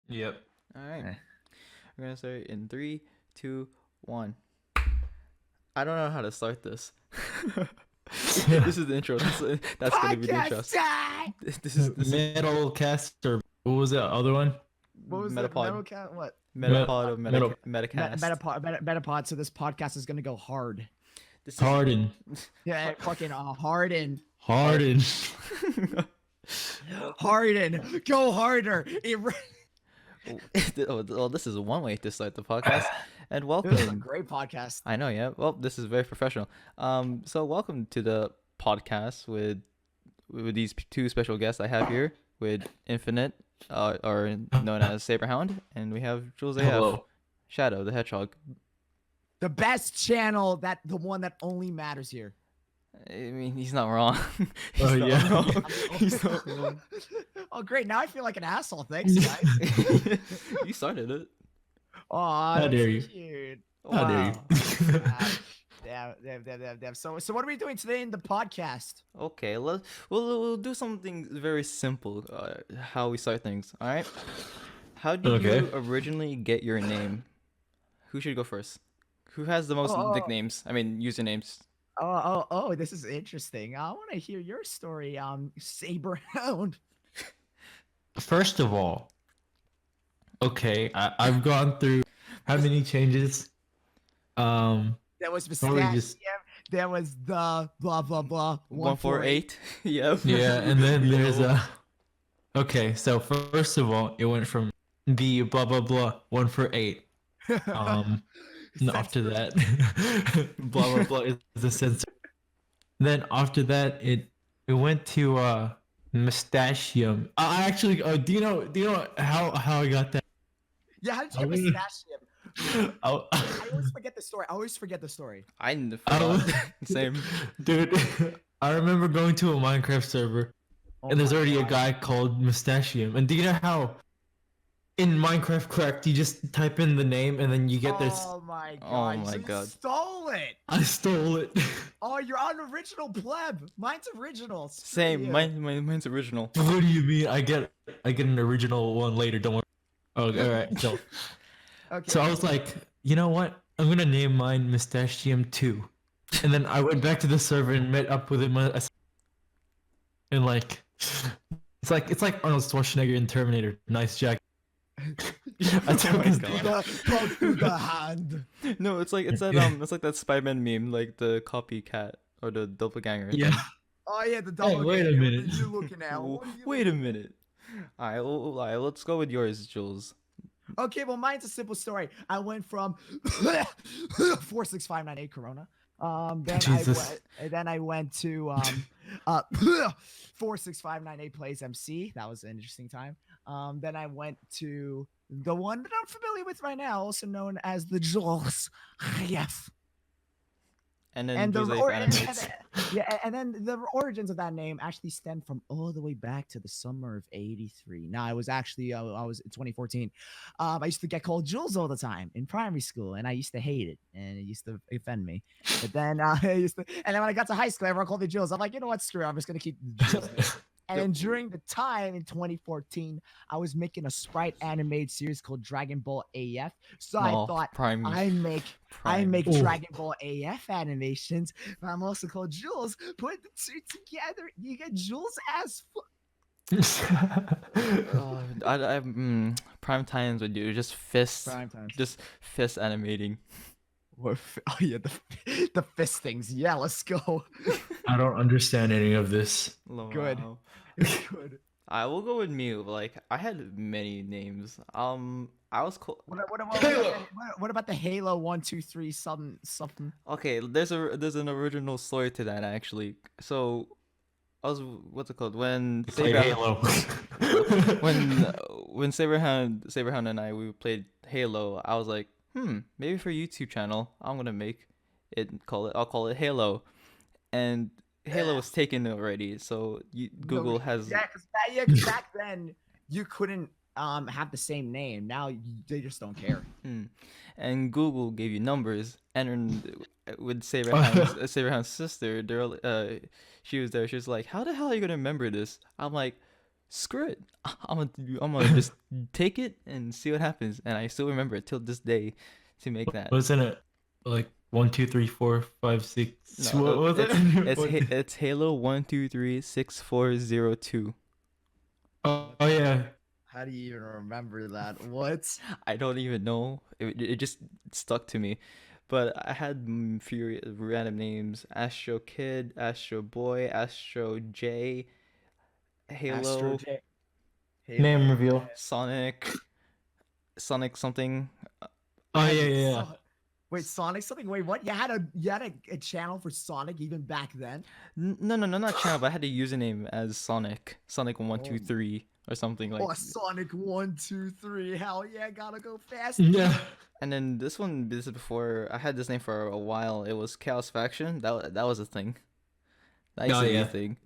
Yep. All right. Eh. We're gonna start in 3, 2, 1. I don't know how to start this. This is the intro. That's gonna be the intro. time! This is Metal cast or what was the other one? What was Metapod. it? Metal cat? What? Metapod of Metal- Metacast. Metapod. So this podcast is gonna go hard. This is Harden. Yeah, fucking harden. Harden. Harden. Go harder. well, this is one way to start the podcast. And This is a welcome. great podcast. I know, yeah. Well, this is very professional. So welcome to the podcast with these two special guests I have here with Infinite, or known as Saberhound, and we have Jules AF, Hello. Shadow the Hedgehog. The best channel, the one that only matters here. I mean, he's not wrong. He's Oh, not yeah. wrong. He's not wrong. Oh, great. Now I feel like an asshole. Thanks, guys. You started it. Oh, How that's dare you. cute. How dare you? Damn. So what are we doing today in the podcast? Okay, we'll do something very simple. How we start things. All right. How did you Okay. originally get your name? Who should go first? Who has the most Oh. nicknames? I mean, usernames. Oh, this is interesting. I want to hear your story, Saberhound. First of all, okay, I've gone through how many changes? There was Probably Mustachio. just- There was the blah blah blah 148. Yep. Yeah, and then there's okay, so first of all, it went from the blah blah blah 148. And after that, blah blah blah is the censor. Then after that, it went to Mustachium. I actually, do you know how I got that? Yeah, how did you I get mean- Mustachio? I I always forget the story. I I was- forgot. Same. Dude, I remember going to a Minecraft server, Oh and there's my already a God. guy called Mustachium. And do you know how in Minecraft Cracked you just type in the name and then you get this? Oh my god! Oh my so you God. stole it. I stole it. Oh, you're unoriginal pleb. Mine's original. Screw Same. you. Mine's original. What do you mean? I get an original one later. Don't worry. Oh, all right. So, Okay. so I was like, you know what? I'm gonna name mine Mustachium 2. And then I went back to the server and met up with him. And like, it's like Arnold Schwarzenegger in Terminator. Nice jacket. I took my his God. Go through the hand. No, it's like it's like that Spider-Man meme, like the copycat or the doppelganger. Yeah. Oh yeah, the Hey, double. wait a game. minute. What are you looking at? What are you Wait a minute. All right, let's go with yours, Jules. Okay, well, mine's a simple story. I went from 46598 Corona. Jesus. Then I went to 46598 plays MC. That was an interesting time. Then I went to the one that I'm familiar with right now, also known as the Jules. Yes. And then And the Jose or- animates. and then the origins of that name actually stem from all the way back to the summer of '83. Now I was actually I was in 2014. I used to get called Jules all the time in primary school, and I used to hate it, and it used to offend me. But then and then when I got to high school, everyone called me Jules. I'm like, you know what, screw it, I'm just gonna keep Jules. And then during the time in 2014, I was making a sprite animated series called Dragon Ball AF. So I Oh, thought Prime. I make Prime. Dragon Ball AF animations, but I'm also called Jules. Put the two together, you get Jules as Prime times would do just fists, prime time. just fist animating. Oh yeah, the fist things. Yeah, let's go. I don't understand any of this. Good. Wow. Good. I will go with Mew. Like I had many names. I was called. What about the Halo 123 something? Okay, there's an original story to that actually. So, I was what's it called when Played Saberhound Halo. when Saberhound and we played Halo. I was like, maybe for YouTube channel, I'm gonna make it. I'll call it Halo, and Halo was taken already. So Google has. Yeah, because back then you couldn't have the same name. Now they just don't care. And Google gave you numbers, and with Saberhound's sister, she was there. She was like, "How the hell are you gonna remember this?" I'm like, screw it. I'm gonna just take it and see what happens. And I still remember it till this day to make that. Wasn't it like 1, 2, 3, 4, 5, 6? No, What was it? it's Halo 1236402. Oh yeah. How do you even remember that? What? I don't even know. It just stuck to me. But I had few random names: Astro Kid, Astro Boy, Astro J, Halo, Name reveal. Sonic something. Oh yeah. Wait, Sonic something? Wait, what? You had a channel for Sonic even back then? No, not channel, but I had a username as Sonic 123 or something like. Oh, Sonic 123. Hell yeah, gotta go fast. Yeah. And then this is before I had this name for a while. It was Chaos Faction. That was a thing. That used to be a thing.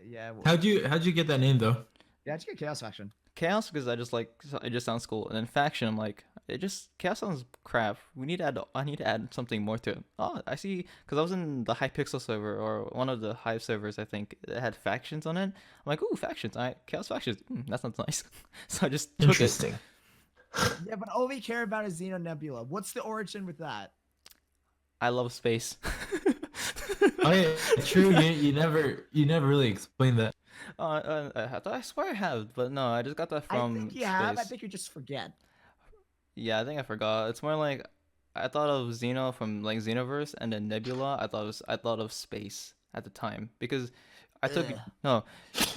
Yeah. How'd you get that name though? Yeah, it's good Chaos Faction. Chaos because it just sounds cool. And then Faction, I'm like, Chaos sounds crap. I need to add something more to it. Oh, I see, because I was in the Hypixel server or one of the Hive servers, I think. It had factions on it. I'm like, ooh, factions. All right, Chaos Factions. That sounds nice. So I just took it. Interesting. Yeah, but all we care about is Xeno Nebula. What's the origin with that? I love space. Oh yeah, true. You never really explained that. I swear I have, but no, I just got that from I think you have. I space. think you just forget. Yeah, I think I forgot. It's more like I thought of Xeno from like Xenoverse, and then Nebula. I thought of space at the time because I took Ugh. no,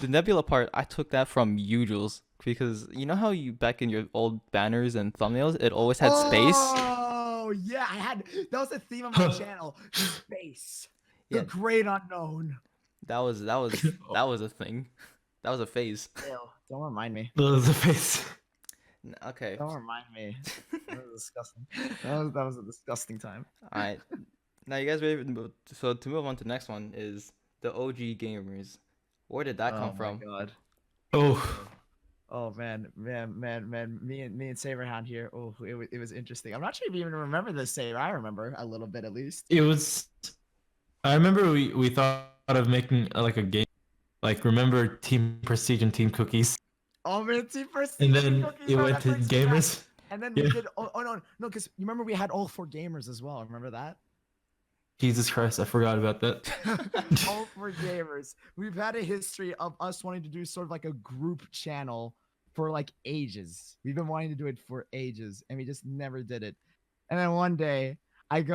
the Nebula part. I took that from Usuals because you know how you back in your old banners and thumbnails, it always had space. Oh yeah, that was the theme of my channel. Space. The Yeah. great unknown. That was a thing. That was a phase. Ew, don't remind me. That was the face. Okay. Don't remind me. That was disgusting. That was a disgusting time. All right. Now you guys ready? So to move on to the next one is the OG gamers. Where did that come from? Oh my god. Oh. Oh man. Me and Saberhound here. Oh, it was interesting. I'm not sure if you even remember this, Saber. I remember a little bit at least. It was. I remember we thought of making like a game. Like remember Team Prestige and Team Cookies, Oh man, Team First. and then it bro, went that to brings me back. gamers. And then Yeah. we did. Oh no, because you remember we had all 4 gamers as well. Remember that? Jesus Christ, I forgot about that. All 4 gamers. We've had a history of us wanting to do sort of like a group channel for like ages. We've been wanting to do it for ages, and we just never did it. And then one day, I just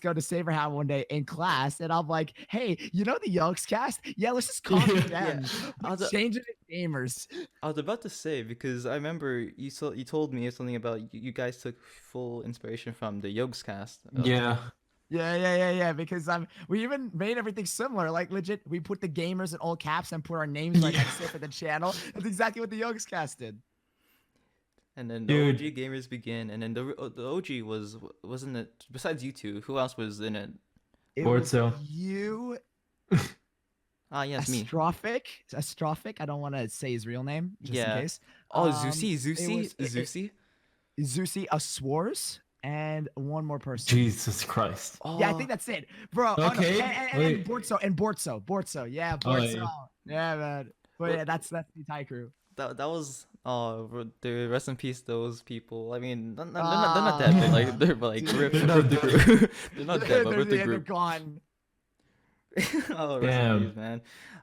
go to Saberhound one day in class, and I'm like, "Hey, you know the Yokes cast? Yeah, let's just call it them. I was- Change it to Gamers." I was about to say because I remember you told me something about you guys took full inspiration from the Yogs cast. Yeah. Yeah. Because we even made everything similar. Like legit, we put the Gamers in all caps and put our names right next to it for the channel. That's exactly what the Yokes cast did. And then the Dude. OG gamers begin, and then the OG wasn't it? Besides you two, who else was in it? It Borzo. was you, Ah, yes, me. Astrophic. I don't want to say his real name just Yeah. in case. Oh, Um, Zeusy, it was- Zeusy. Zeusy, Swars, and one more person. Jesus Christ. Oh, Yeah, I think that's it, bro. Okay, And wait. Borzo. Yeah, Oh, Borzo. yeah. Yeah, man. But What- yeah, that's the entire crew. that was the rest in peace those people. I mean, they're not dead. They're like Dude. ripped They're with not the dead. group. They're not dead, but They're- with the they're group. gone. Oh, rest in Damn. peace, man.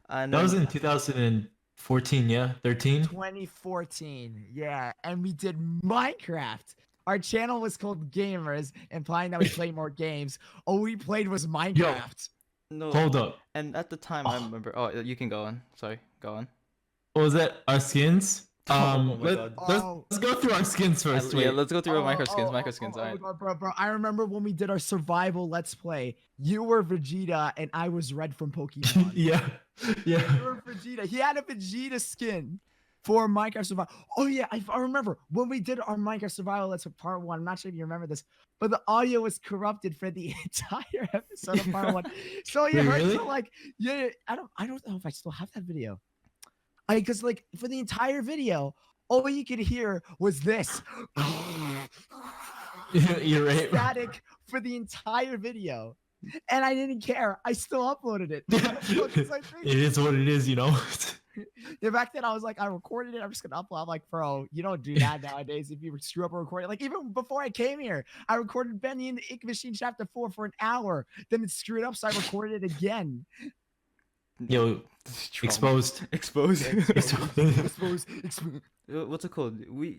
And That was then- in 2014, yeah? 13? 2014. Yeah, and we did Minecraft. Our channel was called Gamers, implying that we played more games. All we played was Minecraft. no. Hold up. And at the time, I remember. Oh, you can go on. Sorry, go on. What was that? Our skins? Oh my God. Let's go through our skins first. Yeah, Wait. let's go through our microskins. Microskins, oh, alright. bro, I remember when we did our survival let's play. You were Vegeta and I was Red from Pokemon. Yeah. You were Vegeta. He had a Vegeta skin for Minecraft Survival. Oh yeah, I remember when we did our Minecraft Survival let's play part 1. I'm not sure if you remember this, but the audio was corrupted for the entire episode of part 1. So you Wait, heard really? so like yeah, I don't know if I still have that video. Because like for the entire video, all you could hear was this You're right. static for the entire video, and I didn't care. I still uploaded it. Because I think- It is what it is, you know? Yeah, back then I was like, I recorded it. I'm just gonna upload. I'm like, bro, you don't do that nowadays. If you screw up a recording, like even before I came here, I recorded Benny and the Ink Machine Chapter 4 for an hour. Then it screwed up, so I recorded it again. Yo, exposed. Exposed. Expose. What's it called?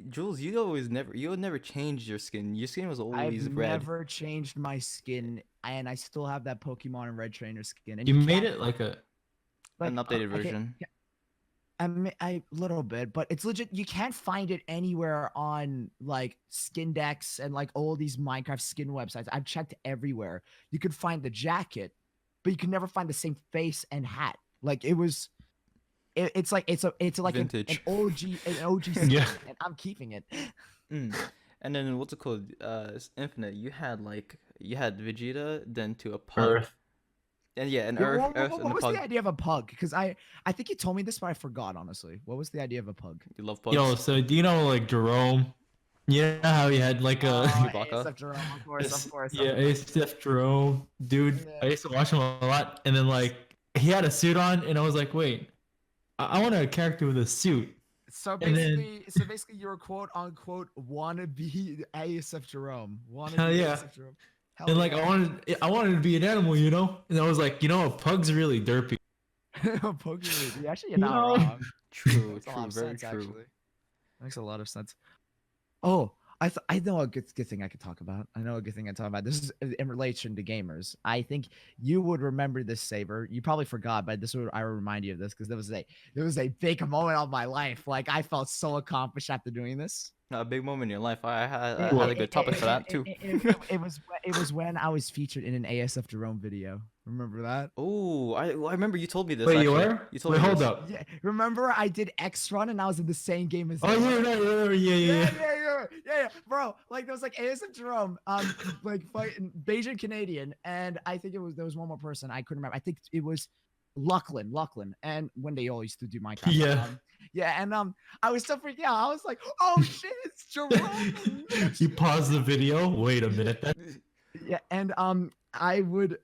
Jules, you never changed your skin. Your skin was always I've red. never changed my skin, and I still have that Pokemon and Red Trainer skin. And You made can't- it like a. An updated okay, version. yeah, I little bit, but it's legit. You can't find it anywhere on like Skin Decks and like all these Minecraft skin websites. I've checked everywhere. You could find the jacket, but you could never find the same face and hat. Like it was, it's like it's like an Vintage. OG skin, Yeah. and I'm keeping it. Mm. And then what's it called? Infinite. You had Vegeta, then to a pug. Earth. And yeah, an Yeah, Earth, what and was a pug. the idea of a pug? Because I think you told me this, but I forgot honestly. What was the idea of a pug? You love pugs. Yo, so do you know like Jerome? Yeah, how he had like a. Chewbacca? ASF Jerome, of course. Yeah, ASF Jerome, dude. Yeah. I used to watch him a lot, and then like he had a suit on, and I was like, wait, I want a character with a suit. So And then- basically, you were quote unquote wanna be ASF Jerome. Wanna Hell be yeah. ASF Jerome. Hell And like yeah. I wanted to be an animal, you know. And I was like, you know, a pug's really derpy. Pokemon. Actually, you're You not know? wrong. True, Makes a lot true, of very sense, true. actually. Makes a lot of sense. Oh, I know a good thing I could talk about. I know a good thing I talk about. This is in relation to gamers. I think you would remember this, Saber. You probably forgot, but I will remind you of this because there was a big moment of my life. Like I felt so accomplished after doing this. A big moment in your life. I had It- a good topic for that too. It was when I was featured in an ASF Jerome video. Remember that? Oh, I remember you told me this. Wait, you actually. were? You told Wait, me hold this. up. Yeah. Remember I did X Run and I was in the same game as Oh him? yeah, bro. Like there was like ASF Jerome, like fighting Bayesian Canadian, and I think there was one more person I couldn't remember. I think it was Lachlan, and when they all used to do Minecraft. Yeah. Yeah, and I was so freaking out. I was like, oh shit, it's Jerome. You pause the video. Wait a minute. Yeah, and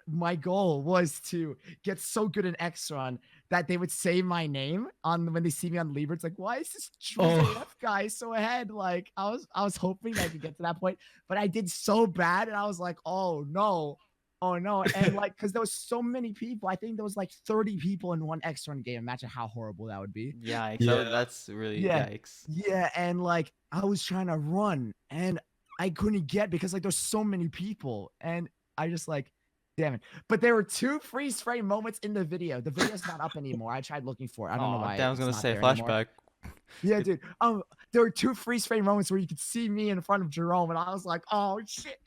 my goal was to get so good in X-Run that they would say my name on when they see me on Libra. It's like, why is this AF guy so ahead? Like I was hoping I could get to that point, but I did so bad, and I was like, oh no. And like, because there was so many people, I think there was like 30 people in one X-Run game. Imagine how horrible that would be. Yikes! Yeah. That's really Yeah. yikes. Yeah, and like I was trying to run and I couldn't get because like there's so many people, and I just like, damn it. But there were 2 freeze frame moments in the video. The video's not up anymore. I tried looking for it. I don't know why. Damn, I was it's gonna not say there anymore. flashback. Yeah, dude. There were 2 freeze frame moments where you could see me in front of Jerome, and I was like, oh shit.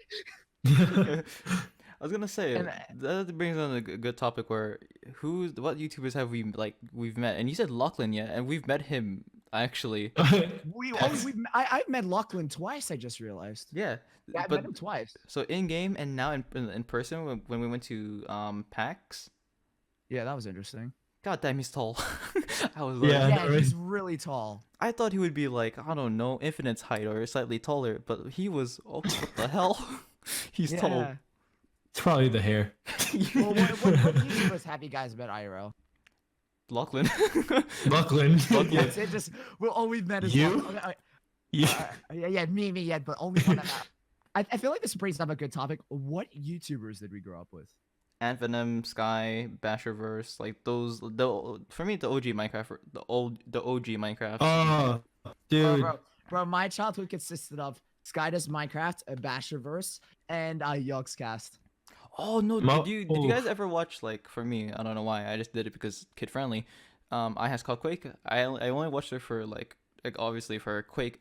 I was gonna say And, that brings on a good topic where what YouTubers have we've met, and you said Lachlan, yeah, and we've met him actually. I've met Lachlan twice. I just realized. Yeah, Yeah, I've but met him twice. so in game and now in person when we went to PAX. Yeah, that was interesting. God damn, he's tall. I was like, Yeah. Yeah, right. he's really tall. I thought he would be like, I don't know, Infinite's height or slightly taller, but he was, oh, what the hell? He's tall. Yeah. It's probably the hair. Well, what YouTubers have you guys met IRL? Lachlan. Lachlan. That's it. Just all we've met is You? Lachlan. Okay, Yeah. yeah, me, yeah, but only one. I feel like this brings up a good topic. What YouTubers did we grow up with? Antvenom, Sky, Basherverse, like those. For me, the OG Minecraft, the OG Minecraft. Oh, dude. Bro, my childhood consisted of Sky Does Minecraft, a Basherverse, and Yogscast. Oh no! Mo- Did you guys oof. ever watch, like, for me? I don't know why. I just did it because kid friendly. I has called Quake. I only watched it for like obviously for Quake.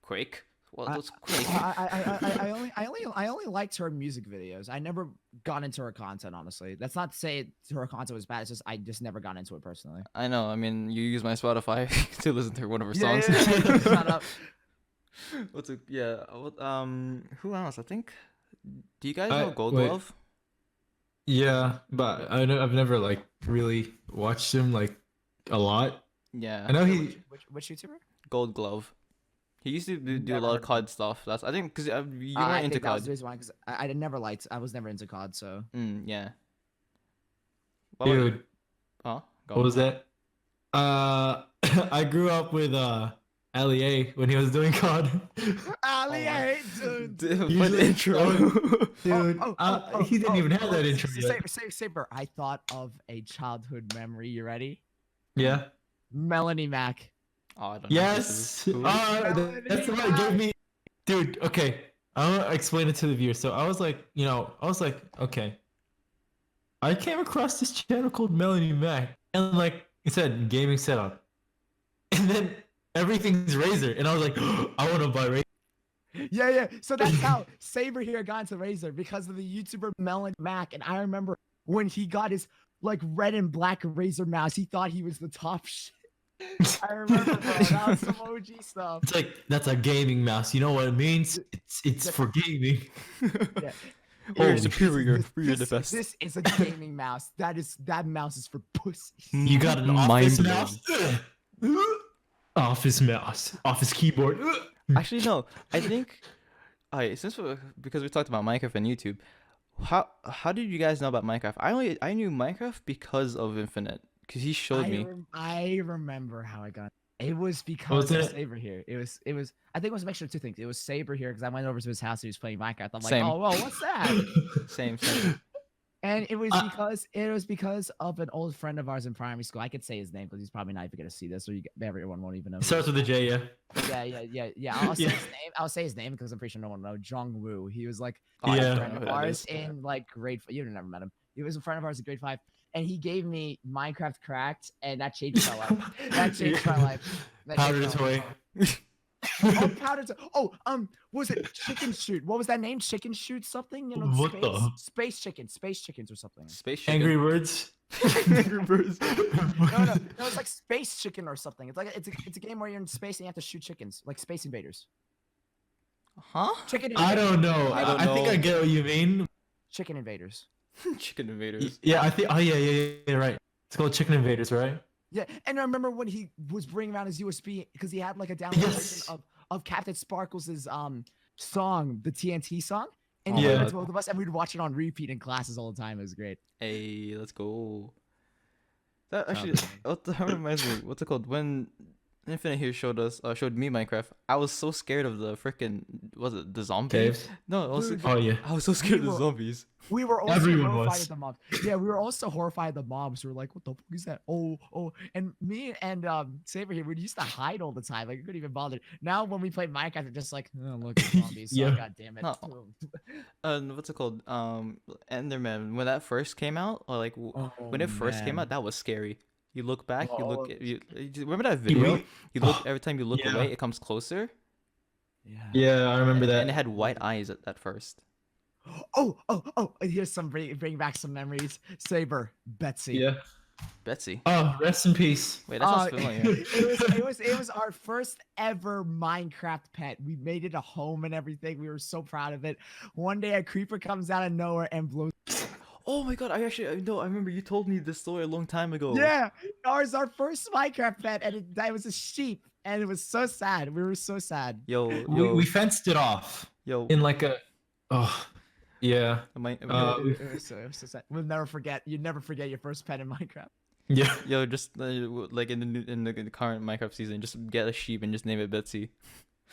Quake. Well, what's Quake? I only liked her music videos. I never got into her content, honestly. That's not to say her content was bad. It's just I just never got into it personally. I know. I mean, you use my Spotify to listen to one of her Yeah, songs. yeah. Shut up. What's it? Yeah. Who else? I think. Do you guys I- know Gold wait. Glove? Yeah, but I've never like really watched him like a lot. Yeah. I know he. Which YouTuber? Gold Glove. He used to do a Never lot heard of of COD stuff. That's, I think, because you I weren't into think that was COD. the reason why, because I never liked. I was never into COD, so. Yeah. What about you? Dude, Huh? Go what on. was that? I grew up with LEA when he was doing COD. Ali, my- I dude. Dude, what Usually intro? Dude, he didn't even have that intro yet. Saber, I thought of a childhood memory. You ready? Yeah. Melanie Mac. Oh, I don't know. Yes. Who? That's what it gave me. Dude, okay. I want to explain it to the viewer. So I was like, okay. I came across this channel called Melanie Mac, and like it said, gaming setup, and then everything's Razer, and I was like, I want to buy Razer. Yeah. So that's how Saber here got into Razer because of the YouTuber Melanie Mac. And I remember when he got his like red and black Razer mouse, he thought he was the top shit. I remember, bro. That was some OG stuff. It's like that's a gaming mouse. You know what it means? It's for gaming. Yeah. We're Holy superior. We're the This, best. this is a gaming mouse. That mouse is for pussies. You got an Mind office blown. mouse. Office mouse. Office keyboard. Actually, no. I think. Alright, because we talked about Minecraft and YouTube, how did you guys know about Minecraft? I knew Minecraft because of Infinite, because he showed me. I remember how I got. It was Was because of it? Saber here. It was. I think it was a mixture of two things. It was Saber here because I went over to his house. He was playing Minecraft. I'm like, Same. oh well, what's that? Same. And it was because of an old friend of ours in primary school. I could say his name because he's probably not even gonna see this, or everyone won't even know. It starts with a J, yeah. Yeah. I'll say Yeah. his name. I'll say his name because I'm pretty sure no one will know. Jong Woo. He was like Oh, Yeah. a I friend know of who that ours is. in like grade. You've never met him. He was a friend of ours in grade 5, and he gave me Minecraft Cracked, and that changed my life. That changed my life. That Powder changed my toy. life. Oh, powder toy. Oh, was it Chicken Shoot? What was that name? Chicken Shoot something? You know, What space chickens or something. Space Angry Chicken. Birds. Angry Birds. No, it's like Space Chicken or something. It's like it's a game where you're in space and you have to shoot chickens, like Space Invaders. Huh? Chicken. I Invaders. don't know. I don't I think I know. get what you mean. Chicken Invaders. Chicken Invaders. Yeah, I think. Oh yeah, right. It's called Chicken Invaders, right? Yeah, and I remember when he was bringing around his USB because he had like a download Yes. version of Captain Sparkles' song, the TNT song, and Oh he my gave it God. to both of us, and we'd watch it on repeat in classes all the time. It was great. Hey, let's go. That Sounds actually, that reminds me. What's it called? When Infinite here showed me Minecraft, I was so scared of the freaking, was it the zombie? Caves. No, Dude, Oh yeah. I was so scared of we the were- zombies. We were also Everyone horrified was. at the mobs. Yeah, we were also horrified at the mobs. We were like, what the fuck is that? Oh. And me and Saber here, we used to hide all the time. Like, we couldn't even bother. Now, when we play Minecraft, we're just like, oh, look at zombies. Yeah. Oh, God damn it. No. What's it called? Enderman. When that first came out, or like when it first came out, that was scary. You look back, you look. You remember that video? Wait. You look every time you look Yeah. away, it comes closer. Yeah. Yeah, I remember that. And it had white eyes at first. Oh. Here's some bring back some memories. Saber, Betsy. Yeah. Betsy. Oh, rest in peace. Wait, that sounds familiar. it was our first ever Minecraft pet. We made it a home and everything. We were so proud of it. One day a creeper comes out of nowhere and blows. Oh my god! I know. I remember you told me this story a long time ago. Yeah, ours our first Minecraft pet, and that was a sheep, and it was so sad. We were so sad. We fenced it off yo. in like a. Oh, yeah. It It was so sad. We'll never forget. You never forget your first pet in Minecraft. Yeah. Yo, just like in the current Minecraft season, just get a sheep and just name it Betsy.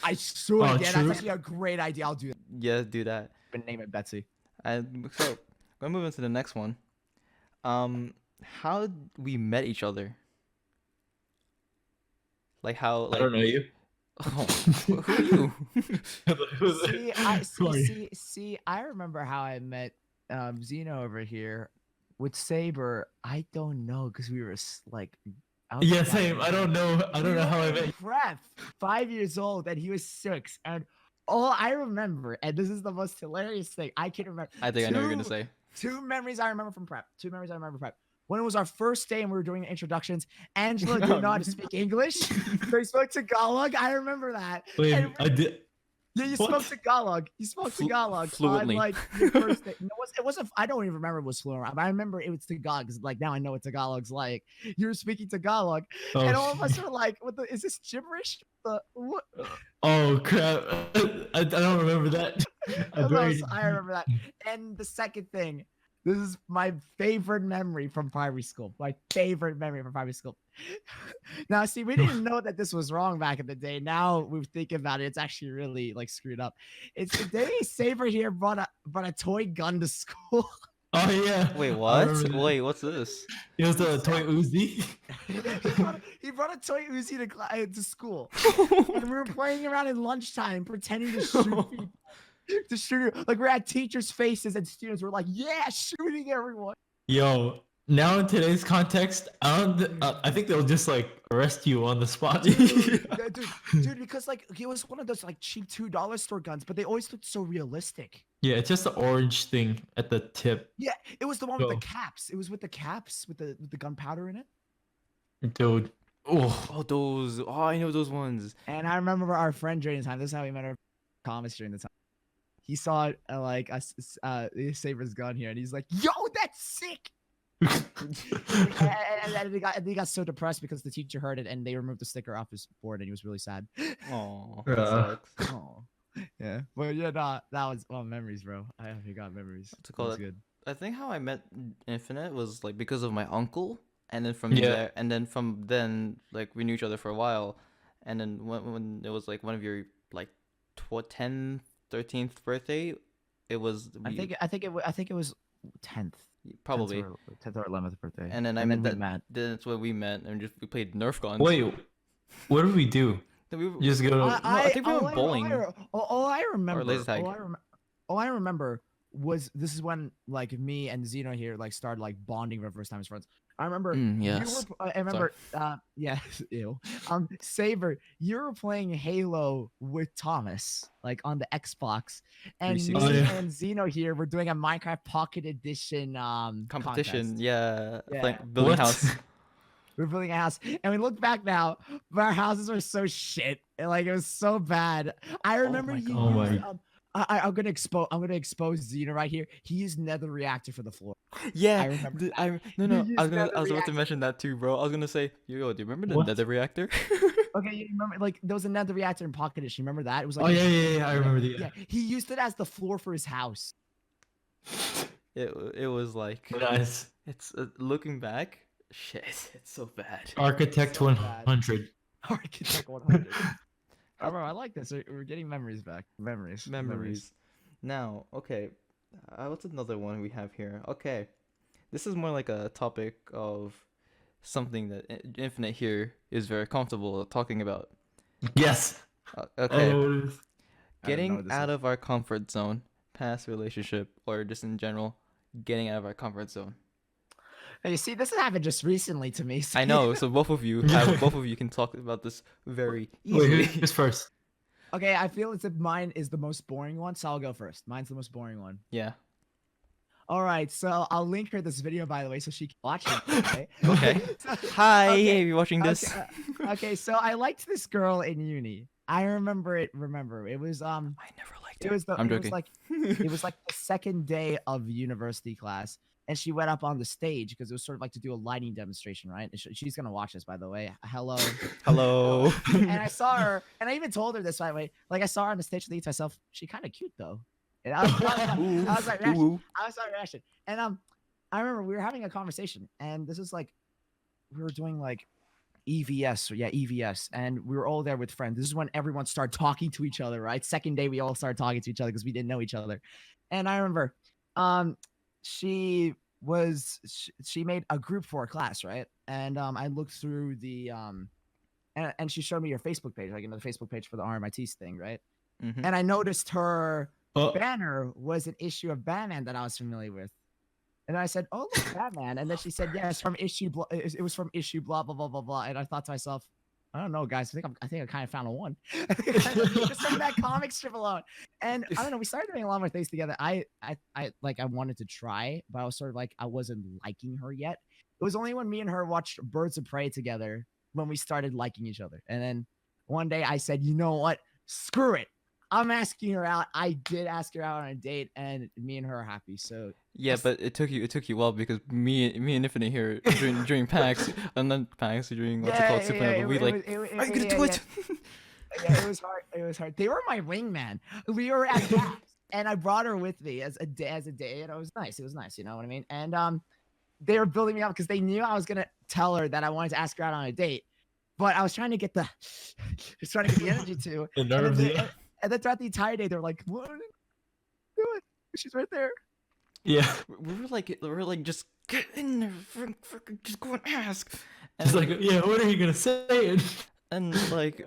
I should. Oh, Yeah, true. that's actually a great idea. I'll do that. Yeah, do that. And name it Betsy. And so, gonna move into the next one. How we met each other? Like how? Like, I don't know you. Oh, who are you? Who are you? See, I remember how I met Zeno over here with Saber. I don't know because we were like, I was Yeah, like, same. I don't know. I don't we know how I were met. in prep, 5 years old, and he was 6. And all I remember, and this is the most hilarious thing I can remember. I think I know what you're gonna say. Two memories I remember from prep. When it was our first day and we were doing the introductions, Angela didn't know how to speak English. So he spoke Tagalog. I remember that. Wait, And I did. yeah, you What? spoke Tagalog. You spoke Tagalog fluently. on like your first day. No, it wasn't. I don't even remember it was fluent. But I remember it was Tagalog because like now I know what Tagalog's like. You were speaking Tagalog, Oh, and all of us were like, "What the? Is this gibberish? What?" oh crap! I don't remember that. I buried. I remember that. And the second thing, This is my favorite memory from primary school. My favorite memory from primary school. Now, see, we didn't know that this was wrong back in the day. Now we think about it, it's actually really like screwed up. It's the day Saber here brought a toy gun to school. Oh yeah. Wait, I what? remember that. Wait, what's this? It was the toy Uzi. he brought a toy Uzi to school, and we were playing around in lunchtime, pretending to shoot people. To shoot, like we're at teachers' faces, and students were like, "Yeah, shooting everyone." Yo, now in today's context, I think they'll just like arrest you on the spot. Yeah, dude, because like it was one of those like cheap $2 store guns, but they always looked so realistic. Yeah, it's just the orange thing at the tip. Yeah, it was the one with Yo. the caps. It was with the caps with the gunpowder in it. Dude. Oh. Oh, those. Oh, I know those ones. And I remember our friend during the time. This is how we met our comments during the time. He saw like Saber's gun here, and he's like, "Yo, that's sick!" and he got so depressed because the teacher heard it, and they removed the sticker off his board, and he was really sad. Oh, Yeah. that sucks. Oh, yeah, but yeah, nah, that was memories, bro. I got memories. What's it called? That was good. I think how I met Infinite was like because of my uncle, and then from Yeah. there, and then from then, like we knew each other for a while, and then when it was like one of your like 10th, 13th birthday, it was I think it was 10th, probably, 10th or 11th birthday. and then I and met then we that. met. Then that's where we met, and we played Nerf guns. Wait, what did we do? Then we were- You just go to I think we went bowling. All I remember. laser tag. All I remember was this is when like me and Zeno here like started like bonding for the first time as friends. I remember. yes. I remember. Yeah. Ew. Saber, you were playing Halo with Thomas, like on the Xbox, and me 360. Oh, yeah. and Zeno here were doing a Minecraft Pocket Edition Competition, contest. yeah, Yeah. like building a What? house. We're building a house, and we look back now, but our houses were so shit. And, like it was so bad. I remember my you. God. Oh my- used, I'm gonna expose Zeno right here. He used Nether reactor for the floor. Yeah, I remember no, You I used was Nether about to reactor. mention that too, bro. I was gonna say, yo, do you remember the What? Nether reactor? Okay, you remember like there was a Nether reactor in Pocket Edition. Remember that? It was like Oh yeah, I remember the. yeah. He used it as the floor for his house. it was like Nice. it's looking back, shit, it's so bad. Architect So bad. 100. Architect 100. Oh, bro, I like this. We're getting memories back. Memories. Now, okay, what's another one we have here? Okay, this is more like a topic of something that Infinite here is very comfortable talking about. Yes. Okay, Oh, I don't know getting what this out is. of our comfort zone, past relationship, or just in general, getting out of our comfort zone. Hey, you see, this happened just recently to me. So I know, so both of you can talk about this very wait, easily. who's first? Okay, I feel as if mine is the most boring one, so I'll go first. Mine's the most boring one. Yeah. All right, so I'll link her this video, by the way, so she can watch it. Okay. Okay. So- Hi, Okay, hey, you watching this? okay, so I liked this girl in uni. I remember it. It was I never liked it was the I'm it was joking. like it was like the second day of university class, and she went up on the stage because it was sort of like to do a lighting demonstration, right? And she's gonna watch this, by the way. Hello. Hello. And I saw her, and I even told her this, by the way. Like I saw her on the stage, thinking to myself, she kind of cute though. And I was like, Ooh. I was like, reaction. And I remember we were having a conversation, and this is like, we were doing like EVS, or yeah, EVS, and we were all there with friends. This is when everyone started talking to each other, right? Second day, we all started talking to each other because we didn't know each other. And I remember, she made a group for a class, right? And I looked through the and she showed me your Facebook page, like the Facebook page for the RMIT thing, right? Mhm. And I noticed her Oh, banner was an issue of Batman that I was familiar with. And I said, "Oh, look, Batman." And then she said, "Yes, from issue. It was from issue blah blah blah blah blah." And I thought to myself, "I don't know, guys. I think I kind of found a one just from that comic strip alone." And I don't know. We started doing a lot more things together. I wanted to try, but I was sort of like I wasn't liking her yet. It was only when me and her watched Birds of Prey together when we started liking each other. And then one day I said, "You know what? Screw it. I'm asking her out." I did ask her out on a date, and me and her are happy. So Yeah, but it took you well because me and Infinite here during PAX and then PAX during what's it called Supernova. We like, are you gonna do it? Yeah, it was hard. It was hard. They were my wingman. We were at PAX, and I brought her with me as a day, and it was nice. It was nice, you know what I mean? And they were building me up because they knew I was gonna tell her that I wanted to ask her out on a date, but I was trying to get the, just trying to get the energy to. The And nerves. then, Yeah. and then throughout the entire day, they're like, "What? Are you doing? She's right there." Yeah. We were like, just get in there, just go and ask. And, It's like, yeah, what are you gonna say? and like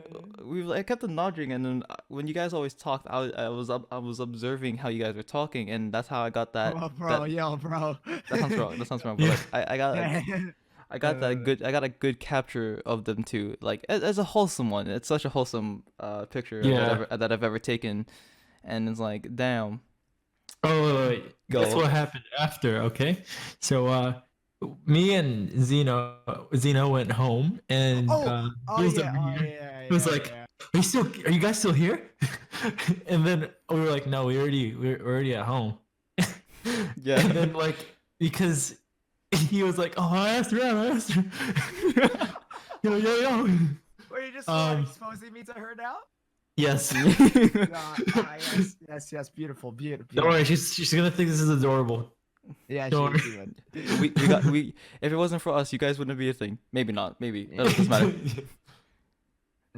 I kept on nodding, and then when you guys always talked, I was observing how you guys were talking, and that's how I got that. Oh, bro, that, yo, bro. that sounds wrong. That sounds wrong. But Yeah. like, I got a good capture of them too. Like as a wholesome one. It's such a wholesome picture Yeah. that I've ever taken, and it's like, damn. Oh, wait. That's Go. what happened after. Okay, so me and Zeno went home, and Oh, he was yeah, over here. yeah, He was yeah, like, yeah. Are you guys still here?" And then we were like, "No, we're already at home." Yeah. And then like because he was like, "Oh, I asked her out. Yo. Were you just exposing me to her now? Yes. Yes, beautiful. Don't worry, she's gonna think this is adorable. Yeah, Don't she would. we if it wasn't for us, you guys wouldn't be a thing. Maybe not. Maybe that doesn't matter.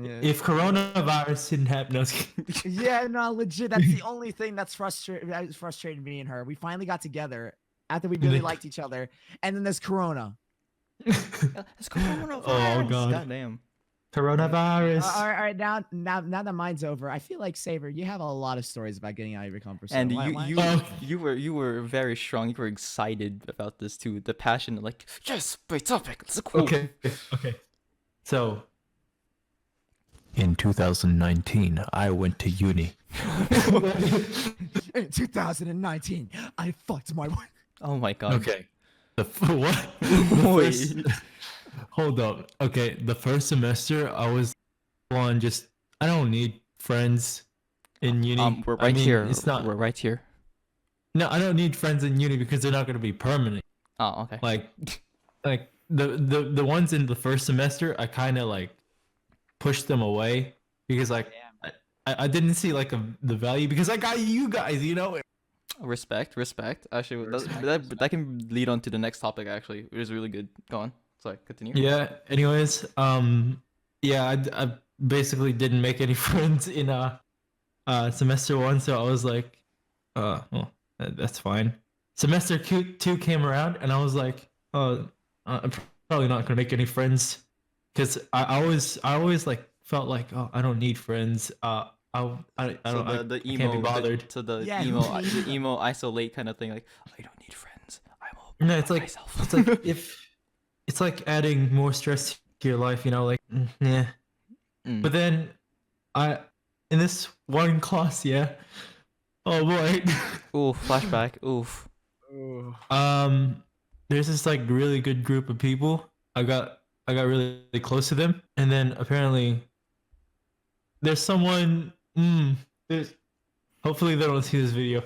Yeah. If coronavirus didn't happen, no, I was kidding. Yeah, no, legit. That's the only thing that's frustrated me and her. We finally got together after we really liked each other, and then there's Corona. It's coronavirus. Oh, God. Goddamn. Coronavirus. All right. Now that mine's over, I feel like Saber, you have a lot of stories about getting out of your comfort zone. And Why- you were very strong. You were excited about this too. The passion, like, yes, great topic. It's cool. Okay. So, in 2019, I went to uni. In 2019, I fucked my wife. Oh my god. Okay. What? Wait. Hold up. Okay, the first semester I was on just I don't need friends in uni. We're I right mean, here. It's not. We're right here. No, I don't need friends in uni because they're not going to be permanent. Oh, okay. Like the ones in the first semester, I kind of like pushed them away because like I didn't see like the value because I got you guys, you know. Respect. Actually, that can lead on to the next topic. Actually, it is really good. Go on. Sorry, continue. Yeah. Anyways, yeah, I basically didn't make any friends in semester one, so I was like, well, that's fine. Semester two came around, and I was like, I'm probably not gonna make any friends, because I always like felt like, oh, I don't need friends. I don't. I can't be bothered. Yeah, the emo isolate kind of thing. Like, I don't need friends. I'm all No, it's by like myself. it's like if it's like adding more stress to your life, you know, like yeah. Mm. But then in this one class, yeah. Oh boy. Ooh, flashback. Oof. There's this like really good group of people. I got really close to them, and then apparently there's someone. There's hopefully they don't see this video.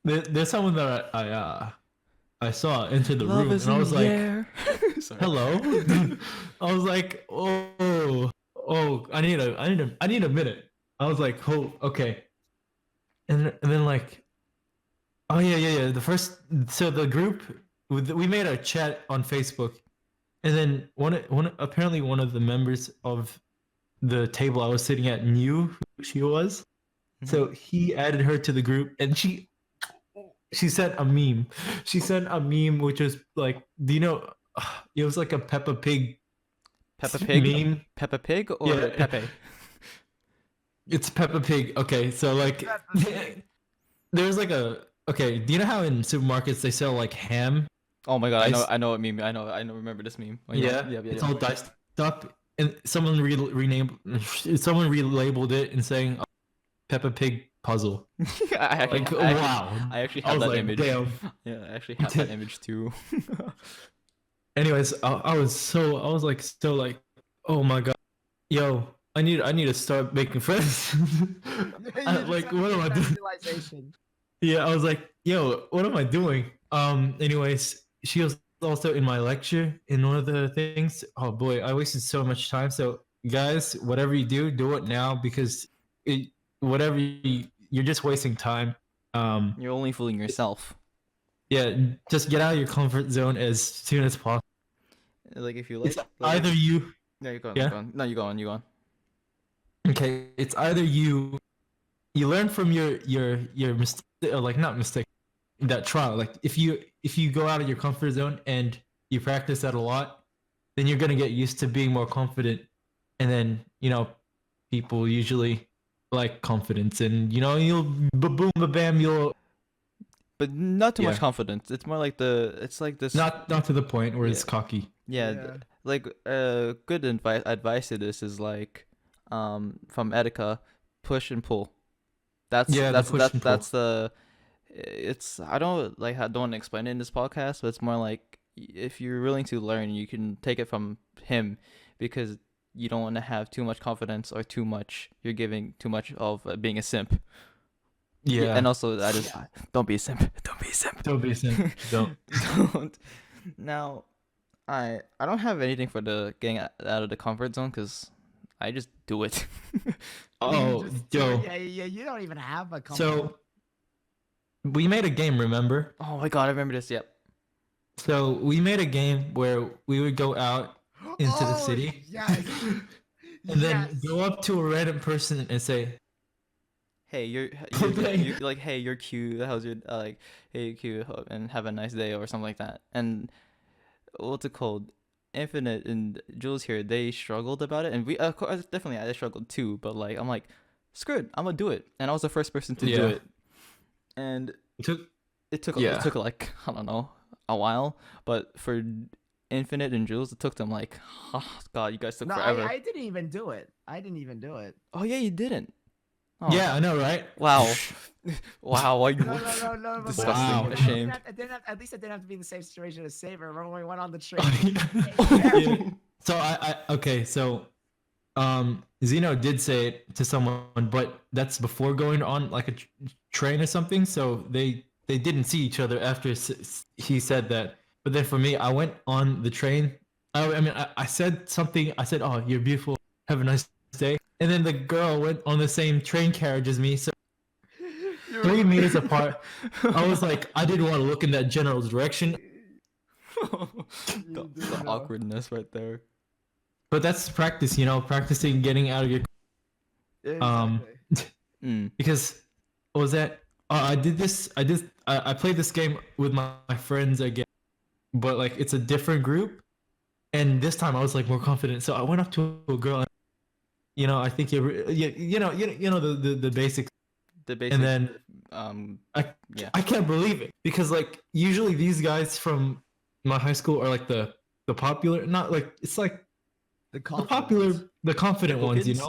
There's someone that I saw enter the room, and I was like, "Hello." I was like, "Oh, I need a minute." I was like, "Oh, okay," and then like, oh yeah. The group, we made a chat on Facebook, and then apparently one of the members of the table I was sitting at knew who she was, so he added her to the group, and she sent a meme. She sent a meme which was like, do you know? It was like a Peppa Pig. Peppa Pig meme. Peppa Pig or Yeah. Pepe? It's Peppa Pig. Okay, so like, there's like okay. Do you know how in supermarkets they sell like ham? Oh my god, Dice- I know what meme. I know. Remember this meme. Oh, Yeah, it's all diced up, and someone relabeled it and saying Peppa Pig puzzle. Wow. I actually I have was that like, image. damn. Yeah, I actually have that image too. Anyways, I was like, oh my god, yo, I need to start making friends. Like, what am I doing? Yeah, I was like, yo, what am I doing? Anyways, she was also in my lecture in one of the things. Oh boy, I wasted so much time. So guys, whatever you do it now, because whatever you you're just wasting time. You're only fooling yourself. Yeah, just get out of your comfort zone as soon as possible. Like if you like, It's either you. No, you go on. Yeah? You go on. No, you go on. You go on. Okay, it's either you learn from your mistake, or like not mistake, that trial. Like if you go out of your comfort zone and you practice that a lot, then you're gonna get used to being more confident, and then people usually like confidence, and you'll boom bam you'll But not too much Yeah. confidence. It's more like it's like this. not to the point where it's Yeah. cocky. Yeah, Yeah. like good advice to this is like from Etika, push and pull. That's Yeah, the that's push that and pull. that's the it's I don't want to explain it in this podcast, but it's more like if you're willing to learn, you can take it from him because you don't want to have too much confidence or too much. You're giving too much of being a simp. Yeah, and also that is don't be a simp. Don't be a simp. don't be a simp. Don't. Don't. Now, I don't have anything for the getting out of the comfort zone because I just do it. Oh, yo. Yeah, you don't even have a comfort. So we made a game, remember? Oh my god, I remember this. Yep. So we made a game where we would go out into the city, Yes. and then Yes. go up to a random person and say, Hey, you're like, hey, you're cute. How's your like, hey, you're cute, and have a nice day or something like that. And what's it called? Infinite and Jules here, they struggled about it, and we of course definitely I struggled too. But like, I'm like, screw it, I'm gonna do it, and I was the first person to do Yeah. it. And it took it took Yeah. like I don't know a while, but for Infinite and Jules, it took them like, oh god, you guys took No, forever. I didn't even do it. I didn't even do it. Oh yeah, you didn't. Oh, Yeah, I know, right? Wow. Wow. Why you? No. but Disgusting. Wow. Ashamed. At least I didn't have to be in the same situation as Saber. Remember when we went on the train? Yeah. So okay, so Zeno did say it to someone, but that's before going on like a train or something. So they didn't see each other after he said that. But then for me, I went on the train. I said something. I said, "Oh, you're beautiful. Have a nice day." And then the girl went on the same train carriage as me. So 3 meters apart. I was like, I didn't want to look in that general direction. the awkwardness right there. But that's practice, practicing getting out of your Mm. because what was that? I played this game with my friends again, but like it's a different group, and this time I was like more confident. So I went up to a girl, and, I think the basics, The basic. and then Yeah. I can't believe it because like usually these guys from my high school are like the popular, not like it's like The the confident popular, ones. the confident Cool ones, kids?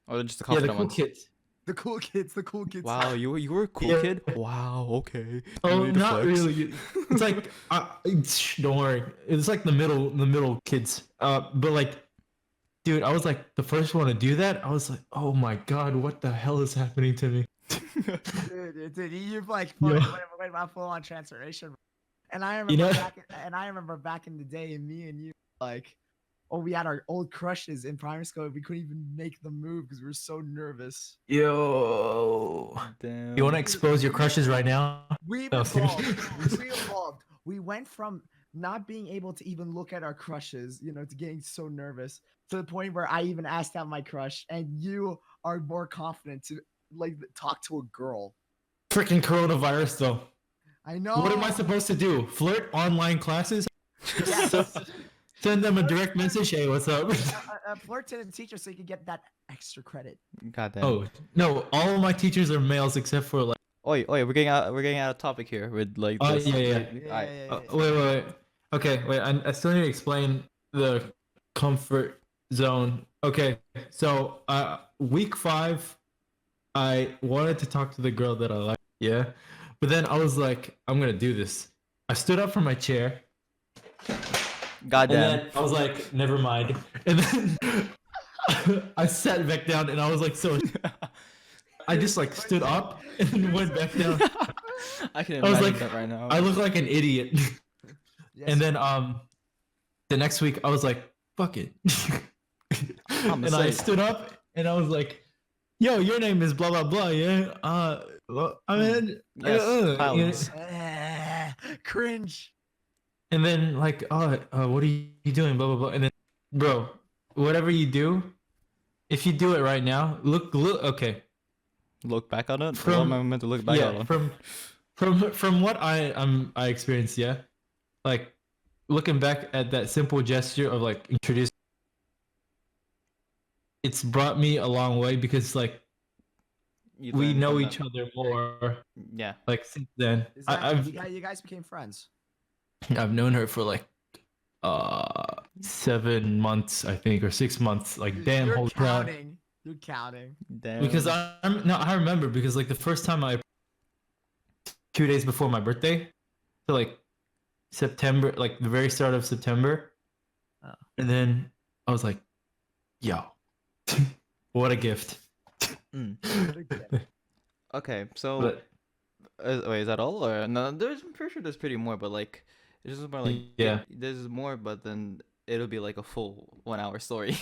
Or just the Yeah, the confident cool ones. kids. The cool kids. Wow, you were a cool Yeah. kid. Wow. Okay. Oh, You need to not flex. really. It's like don't worry. It's like the middle kids. But like, dude, I was like the first one to do that. I was like, oh my god, what the hell is happening to me? Dude, you've like Yo. went my full on transformation. And I remember You know- back in the day, and me and you like, we had our old crushes in primary school. We couldn't even make them move because we were so nervous. Yo, Damn. you want to expose your crushes right now? We've No, evolved. We evolved. We went from not being able to even look at our crushes, to getting so nervous to the point where I even asked out my crush, and you are more confident to like talk to a girl. Freaking coronavirus, though. I know. What am I supposed to do? Flirt online classes? Yes. Send them a direct message. Hey, what's up? Flirt to the teacher so you can get that extra credit. Goddamn. Oh no, all of my teachers are males except for like. Oi, we're getting out of topic here with like. Oh, this. yeah. Wait. Okay, wait. I still need to explain the comfort zone. Okay, so week 5, I wanted to talk to the girl that I like. Yeah, but then I was like, I'm gonna do this. I stood up from my chair. Goddamn. And then I was like, never mind. And then I sat back down, and I was like, so. I just like stood up and then went back down. I can I was imagine like, that right now. I look like an idiot. Yes. And then the next week I was like, fuck it. I'm And I safe. stood up and I was like, yo, your name is blah blah blah, yeah? Well, I mean, Yes, violence. Cringe. and then like, what are you doing? Blah blah blah. And then, bro, whatever you do, if you do it right now, look. Okay, Look back on it. What From- am I meant to look back yeah, on? from what I experienced, yeah, like looking back at that simple gesture of like introducing, it's brought me a long way because like You we learn know from each them. other more. Yeah. Like since then, You guys became friends. I've known her for like 7 months, I think, or 6 months. Like damn, You're holy crap. counting. You're counting. Damn. Because I remember because like the first time 2 days before my birthday, so like September, like the very start of September, Oh. and then I was like, yo, what a gift. Mm. Okay, so But wait, is that all or no? I'm pretty sure there's pretty more, but like it's just more like yeah, there's more, but then it'll be like a full 1 hour story.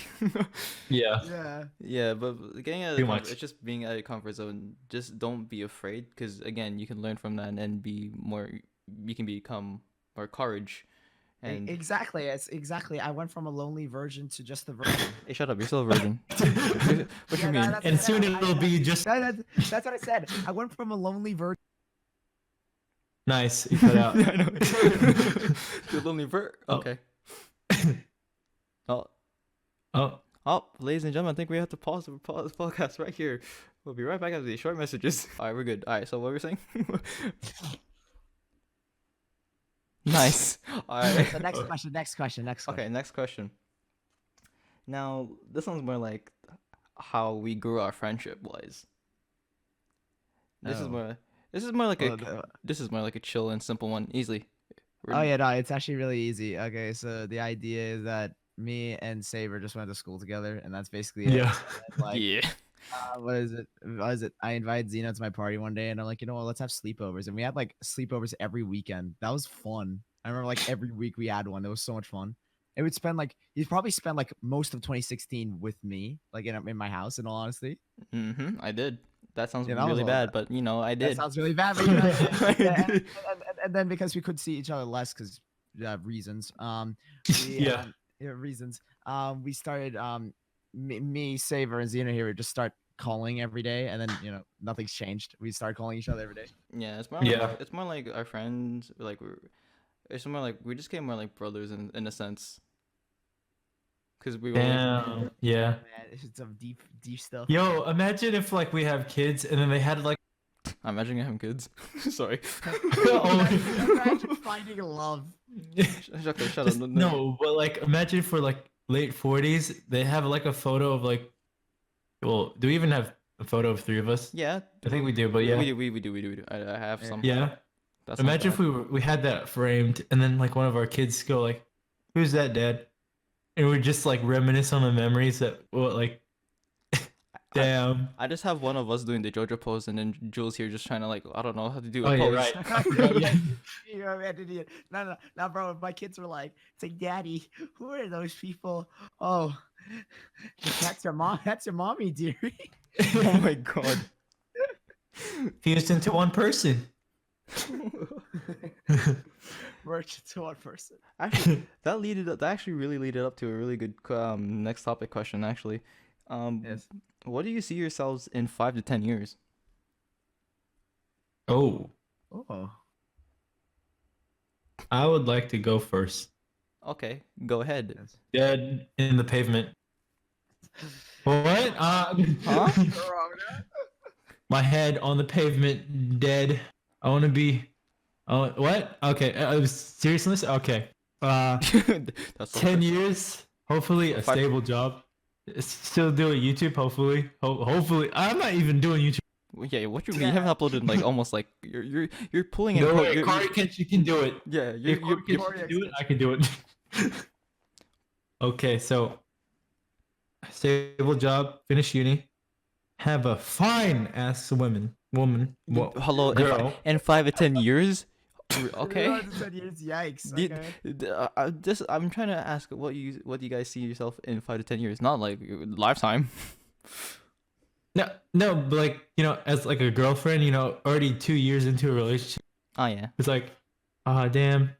yeah, Yeah. Yeah, but getting out of Too the much. it's just being out of your comfort zone. Just don't be afraid, because again, you can learn from that and be more. You can become more courage. And Exactly. It's exactly. I went from a lonely virgin to just a virgin. hey, shut up! You're still a virgin. What Yeah, you mean? that's and what I soon said. it'll be just That's what I said. I went from a lonely virgin. nice. You cut out. Yeah, I know. The lonely vert. Oh. Okay. Oh, Oh, ladies and gentlemen, I think we have to pause the podcast right here. We'll be right back after these short messages. All right, we're good. All right, so what were we saying? Nice. All right. So next question. Okay, next question. Now, this one's more like how we grew our friendship was. This is Oh. more. This is more like Well, a. This is more like a chill and simple one, easily. Oh yeah, no, it's actually really easy. Okay, so the idea is that me and Saber just went to school together, and that's basically it. yeah. And, like, Yeah. what is it? I invited Zena to my party one day, and I'm like, you know what? Let's have sleepovers, and we had like sleepovers every weekend. That was fun. I remember like every week we had one. It was so much fun. It would spend like you'd probably spend like most of 2016 with me, like in my house. In all honesty, I did. That sounds Yeah, that was really all bad, that. but you know, I that did. sounds really bad, but you know, I yeah, did. and then because we could see each other less because reasons we, Yeah. reasons we started me Saver and Xena here would just start calling every day, and then nothing's changed. We start calling each other every day. Yeah, it's more like, Yeah. it's more like our friends, like it's more like we just came more like brothers in a sense. Cause we were Damn. Yeah. Man, it's some deep stuff. Yo, imagine if like we have kids and then they had like I'm imagining having kids. Sorry. Imagine finding love. Okay, shut up. No, but like imagine for like late 40s, they have like a photo of like, well, do we even have a photo of 3 of us? Yeah. I think we do, but yeah. We do. I have Yeah. some. Yeah. That's Imagine if we had that framed and then like one of our kids go like, "Who's that, Dad?" And we just like reminisce on the memories that like damn. I just have one of us doing the JoJo pose, and then Jules here just trying to like, I don't know how to do a Oh yeah, pose. right. I forgot, yeah. No, bro. If my kids were like, it's like, Daddy, who are those people? Oh, that's your mom. That's your mommy, dearie. Oh my god. Fused into one person. Merged to one person. Actually, that actually really leaded up to a really good next topic question. Actually, Yes. what do you see yourselves in 5 to 10 years? Oh, Oh. I would like to go first. Okay, go ahead. Yes. Dead in the pavement. What? Huh? My head on the pavement, dead. I want to be. Oh, what? Okay. I was seriousness. Okay. That's so 10 years. Hopefully, a Five- stable job. Still doing YouTube. Hopefully. Hopefully, I'm not even doing YouTube. Yeah, what you mean? You haven't uploaded like almost like you're pulling in. No way. you're- Corey Kenshi can do it. yeah, If Corey Kenshi can do it, I can do it. Okay, so stable job, finish uni, have a fine ass woman. Hello, girl. in 5 to 10 years. Okay. Yikes. Did- Okay. I'm trying to ask what do you guys see yourself in 5 to 10 years? Not like lifetime. no, but like as like a girlfriend, already 2 years into a relationship, Oh yeah. it's like, ah, damn.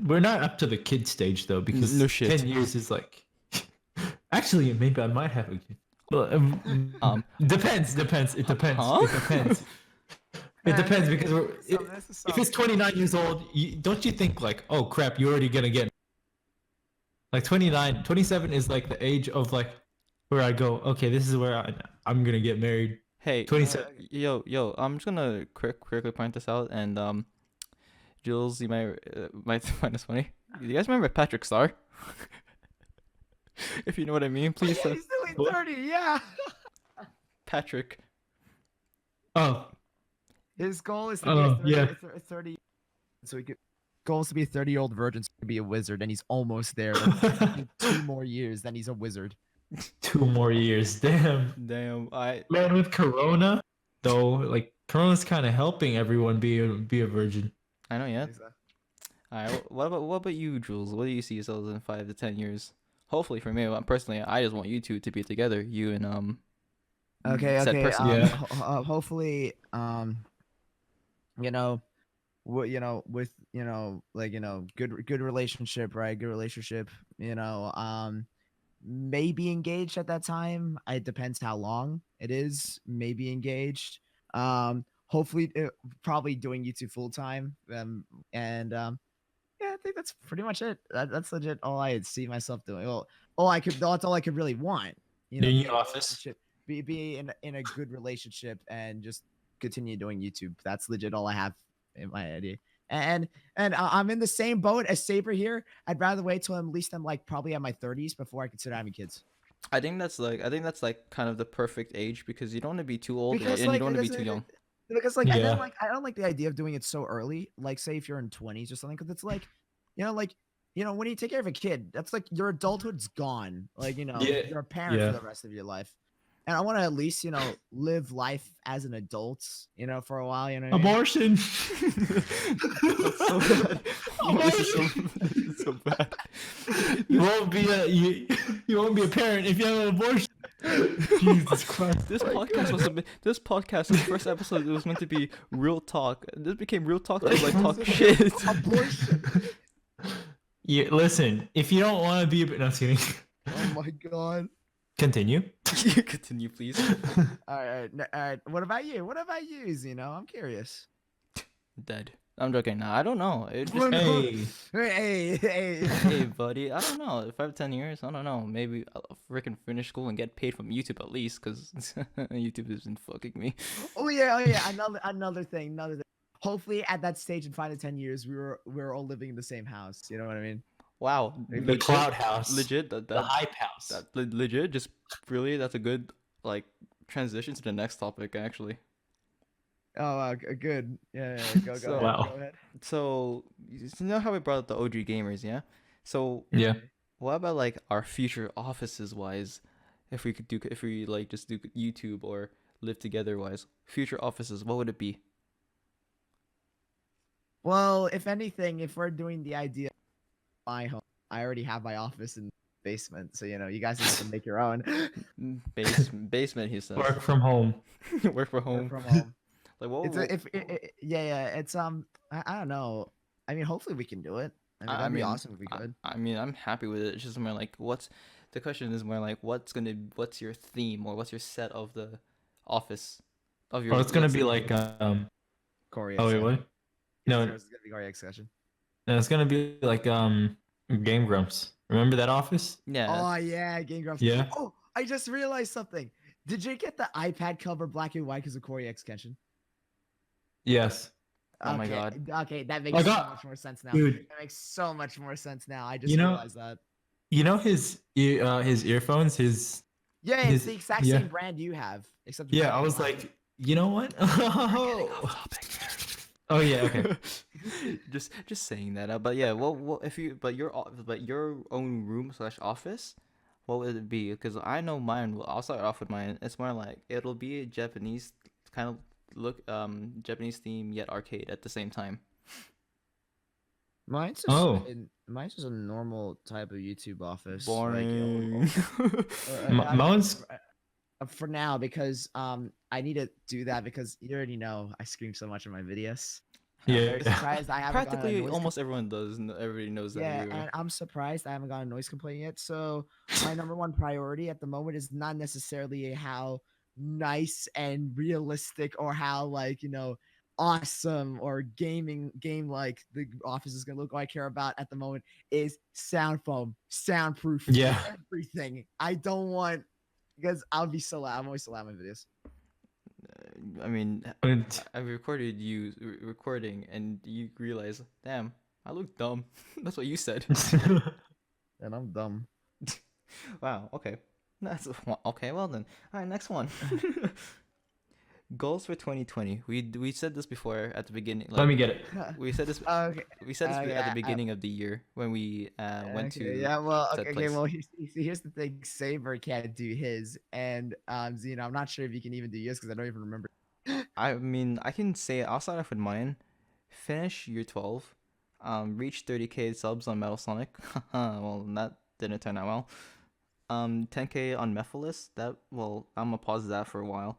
We're not up to the kid stage though, because No shit. 10 years is like. Actually, maybe I might have a kid. Well, depends. It depends. Huh? It depends. It depends because if it's 29 years old, don't you think like, oh crap, you're already gonna get like 29, 27 is like the age of like where I go, okay, this is where I'm gonna get married. Hey, 27. yo, I'm just gonna quickly point this out, and Jules, you might find this funny. Do you guys remember Patrick Star? If you know what I mean, please. Yeah, he's doing 30. Yeah. Patrick. Oh, His goal is to Oh, be a yeah. 30. So he could. Goal is to be a 30-year-old virgin to be a wizard, and he's almost there. Like, 2 more years, then he's a wizard. 2 more years. Damn. Damn, Man, with Corona, though, like Corona's kind of helping everyone be a virgin. I know, yeah. Alright, what about you, Jules? What do you see yourselves in 5 to 10 years? Hopefully, for me, personally, I just want you two to be together. You and Okay. said person. Yeah. Hopefully, with good relationship, right? Good relationship. Maybe engaged at that time. It depends how long it is. Maybe engaged. Hopefully, probably doing YouTube full time. Yeah, I think that's pretty much it. That's legit all I see myself doing. Well, that's all I could really want. In be in your a office. relationship, be in a good relationship, and just continue doing YouTube. That's legit all I have in my idea. And I'm in the same boat as Saber here. I'd rather wait till at least I'm like probably at my 30s before I consider having kids. I think that's like kind of the perfect age, because you don't want to be too old Because and you like don't want to be because too young. because like and then Yeah. like I don't like the idea of doing it so early. Like say if you're in 20s or something, because it's like when you take care of a kid, that's like your adulthood's gone. Like Yeah, you're a parent yeah. for the rest of your life. And I want to at least live life as an adult for a while. You know what I mean? Abortion. That's so bad. This is so bad. You won't be a parent if you have an abortion. Jesus Christ. This podcast, the first episode, it was meant to be real talk. This became real talk to like talk shit. Abortion. Yeah, listen, if you don't want to be no, I'm just kidding. Oh my god. Continue. Continue, please. All right. What about you? I'm curious. Dead. I'm joking. Nah, I don't know. It just, Hey. hey, buddy. I don't know. 5 to 10 years. I don't know. Maybe I'll freaking finish school and get paid from YouTube at least, because YouTube isn't fucking me. Oh yeah. Another thing. Hopefully, at that stage in 5 to 10 years, we're all living in the same house. You know what I mean? Wow. The cloud house. Legit. The hype house. Legit. Just really, that's a good like transition to the next topic, actually. Oh, good. Yeah. Go So- ahead. Wow. Go ahead. So you know how we brought up the OG gamers, yeah? So Yeah. what about like our future offices wise? If we like just do YouTube or live together wise, future offices, what would it be? Well, if anything, if we're doing the idea of my home, I already have my office in the basement, so you guys have to make your own. Basement, he says. Work from home. Work from home. From home. Like what? It's I don't know. I mean, hopefully we can do it. I mean, that'd be awesome if we could. I mean, I'm happy with it. It's just more like the question is more like what's your theme, or what's your set of the office of your. Oh, it's gonna let's be say- like Corey. Oh wait, what? No, it's gonna be Corey discussion. no, it's gonna be like Game Grumps. Remember that office? Yeah. Oh yeah, Game Grumps. Yeah. Oh, I just realized something. Did you get the iPad cover black and white because of Corey X Kenshin? Yes. Oh my Okay, God. Okay, that makes I so got- much more sense now. Dude. That makes so much more sense now. I just You know- realized that. You know his earphones, his Yeah, it's his- the exact yeah. same brand you have, except yeah. black I and was white. like, you know what? Oh yeah, okay. just saying that. But yeah, well, if you but your own room / office, what would it be? Because I know mine. I'll start off with mine. It's more like it'll be a Japanese kind of look, Japanese theme yet arcade at the same time. Mine's just mine's just a normal type of YouTube office. Boring. Mine's for now because I need to do that because you already know I scream so much in my videos. I'm Yeah. very surprised I haven't gotten a Practically noise almost everyone does. Everybody knows that. yeah, You. and I'm surprised I haven't gotten a noise complaint yet. So my number one priority at the moment is not necessarily how nice and realistic or how like awesome or game like the office is gonna look. All I care about at the moment is sound foam, soundproof, Yeah. everything. I don't want because I'll be so loud. I'm always so loud in my videos. I mean, And- I've recorded you recording, and you realize, damn, I look dumb. That's what you said. And I'm dumb. Wow. Okay. That's okay. Well then. All right. Next one. Goals for 2020. We said this before at the beginning. Let me get it. We said this. Okay. We said this at the I- beginning of the year when we went to yeah, well, said okay, place. well, here's the thing. Saber can't do his, and Zeno, I'm not sure if you can even do yours because I don't even remember. I mean, I can say I'll start off with mine. Finish year 12. Reach 30k subs on Metal Sonic. Well, that didn't turn out well. 10k on Mephiles. That well, I'm gonna pause that for a while.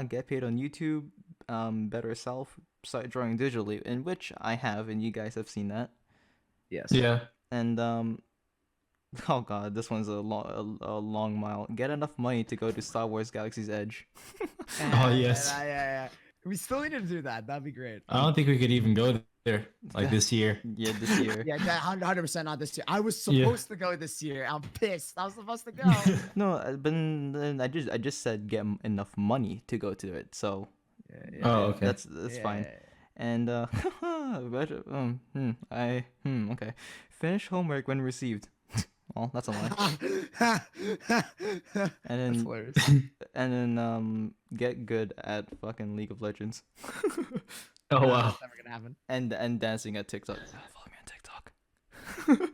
Get paid on YouTube. Better self. Start drawing digitally, in which I have, and you guys have seen that. Yes. Yeah. And oh god, this one's a long mile. Get enough money to go to Star Wars Galaxy's Edge. Oh, yes. Yeah. We still need to do that. That'd be great. I don't think we could even go there like this year. Yeah, this year. Yeah, 100% not this year. I was Yeah. supposed to go this year. I'm pissed. I was supposed to go. No, but then I just said get enough money to go to it. So Oh, okay. that's fine. And okay. Finish homework when received. Well, that's a lie. And then hilarious. and then get good at fucking League of Legends. Oh Nah, wow. that's never gonna happen. And dancing at TikTok. Follow me on TikTok.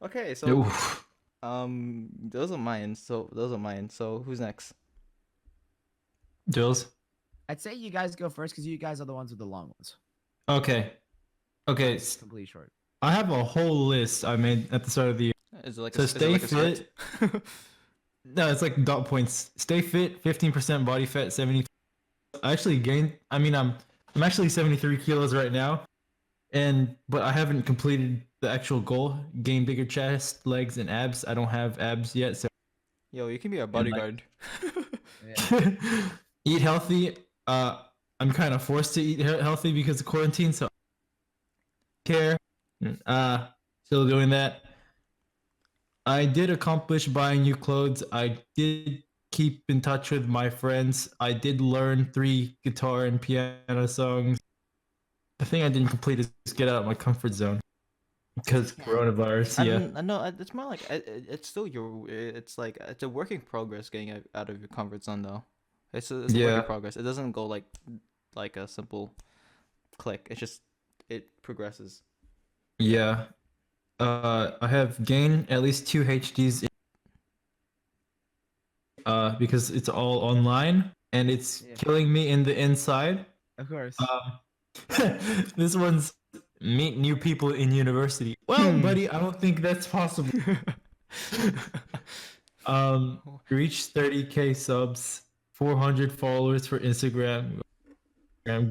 Okay, so Oof. those are mine. So who's next? Jules. I'd say you guys go first because you guys are the ones with the long ones. Okay. Okay. Completely short. I have a whole list I made at the start of the year. Is it like So is it stay like a script? No, it's like dot points. Stay fit, 15% body fat, 70. I actually gained. I mean, I'm actually 73 kilos right now, but I haven't completed the actual goal. Gain bigger chest, legs, and abs. I don't have abs yet, so Yo, you can be our bodyguard. eat healthy. I'm kind of forced to eat healthy because of quarantine, so care. Still doing that. I did accomplish buying new clothes. I did keep in touch with my friends. I did learn 3 guitar and piano songs. The thing I didn't complete is get out of my comfort zone because coronavirus. Yeah. I know it's more like it's still it's like it's a work in progress getting out of your comfort zone though. It's a work Yeah. in progress. It doesn't go like a simple click. It's just it progresses. Yeah. I have gained at least 2 HDs because it's all online and it's Yeah. killing me in the inside. Of course. This one's meet new people in university. Well, buddy, I don't think that's possible. Reach 30k subs, 400 followers for Instagram.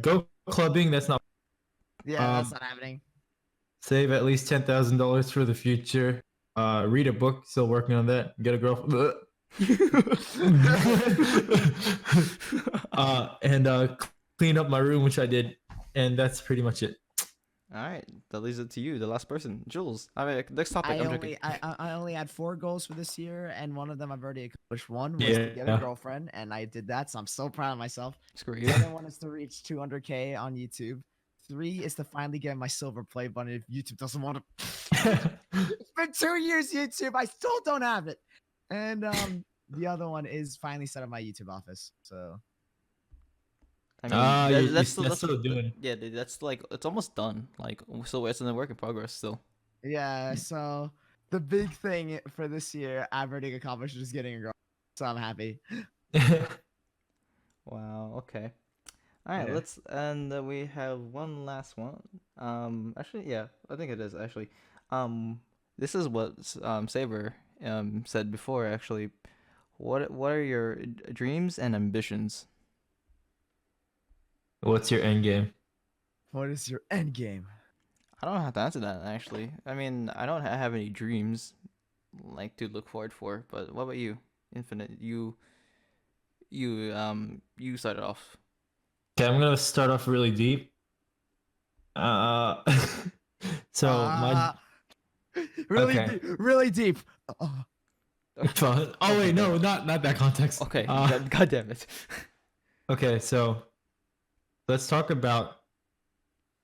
Go clubbing, that's not. Yeah, that's not happening. Save at least $10,000 for the future. Read a book, still working on that. Get a girlfriend. And clean up my room, which I did, and that's pretty much it. All right, that leaves it to you, the last person, Jules. I mean, next topic. I'm joking. I only had 4 goals for this year, and one of them I've already accomplished. One was to get Yeah. a girlfriend, and I did that, so I'm so proud of myself. Screw The you. other one is to reach 200k on YouTube. 3 is to finally get my silver play button if YouTube doesn't want to. It's been 2 years, YouTube. I still don't have it. And the other one is finally set up my YouTube office. So I mean, you're that's still doing. yeah, that's like it's almost done. Like so, it's in a work in progress still. yeah, so the big thing for this year I've already accomplished is getting a girl. So I'm happy. Wow. Okay. All right. Yeah. And we have one last one. Actually, yeah, I think it is actually. This is what Saber said before. Actually, What are your dreams and ambitions? What's your end game? What is your end game? I don't have to answer that actually. I mean, I don't have any dreams like to look forward for. But what about you, Infinite? You started off. Okay, I'm gonna start off really deep. Uh, so my Really Okay. deep, really deep. oh wait, no, not that context. Okay, God damn it. Okay, so let's talk about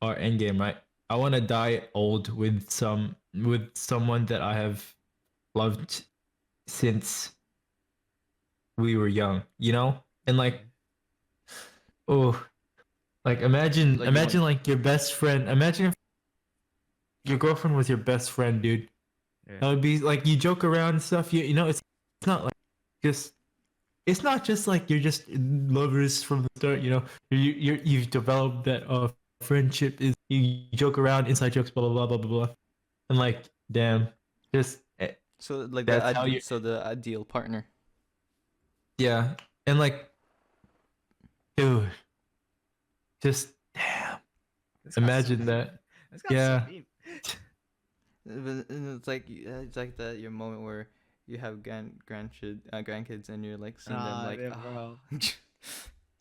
our end game, right? I want to die old with someone that I have loved since we were young, you know? And like, oh, like imagine Like you imagine want- like your best friend. Imagine if your girlfriend was your best friend, dude. Yeah. That would be like you joke around and stuff. You know, it's not like just it's not just like you're just lovers from the start. You know, you've developed that friendship is you joke around, inside jokes, blah blah blah blah blah blah, and like damn, just So like that's how you the ideal partner. yeah, and like dude, just damn, This got so imagine deep. that. This got so Yeah. deep. And it's like that your moment where you have grandkids and you're like seeing them like yeah, "Ah." bro.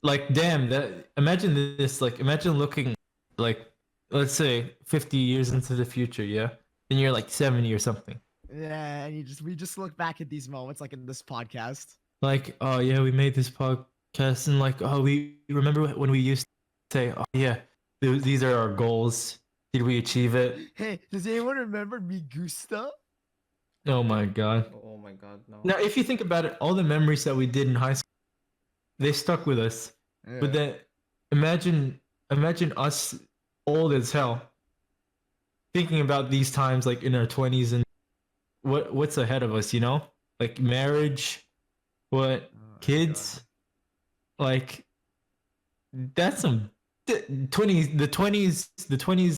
Like damn that imagine this like imagine looking like let's say 50 years into the future, yeah, and you're like 70 or something, Yeah, and we just look back at these moments like in this podcast. like oh yeah we made this podcast and like oh we remember when we used to say oh yeah these are our goals, did we achieve it? Hey, does anyone remember Me Gusta? Oh my god. Oh my god, no. Now if you think about it, all the memories that we did in high school, they stuck with us. But then imagine us old as hell thinking about these times like in our 20s and what's ahead of us, you know? Like marriage, what Oh my kids, like that's some 20s the 20s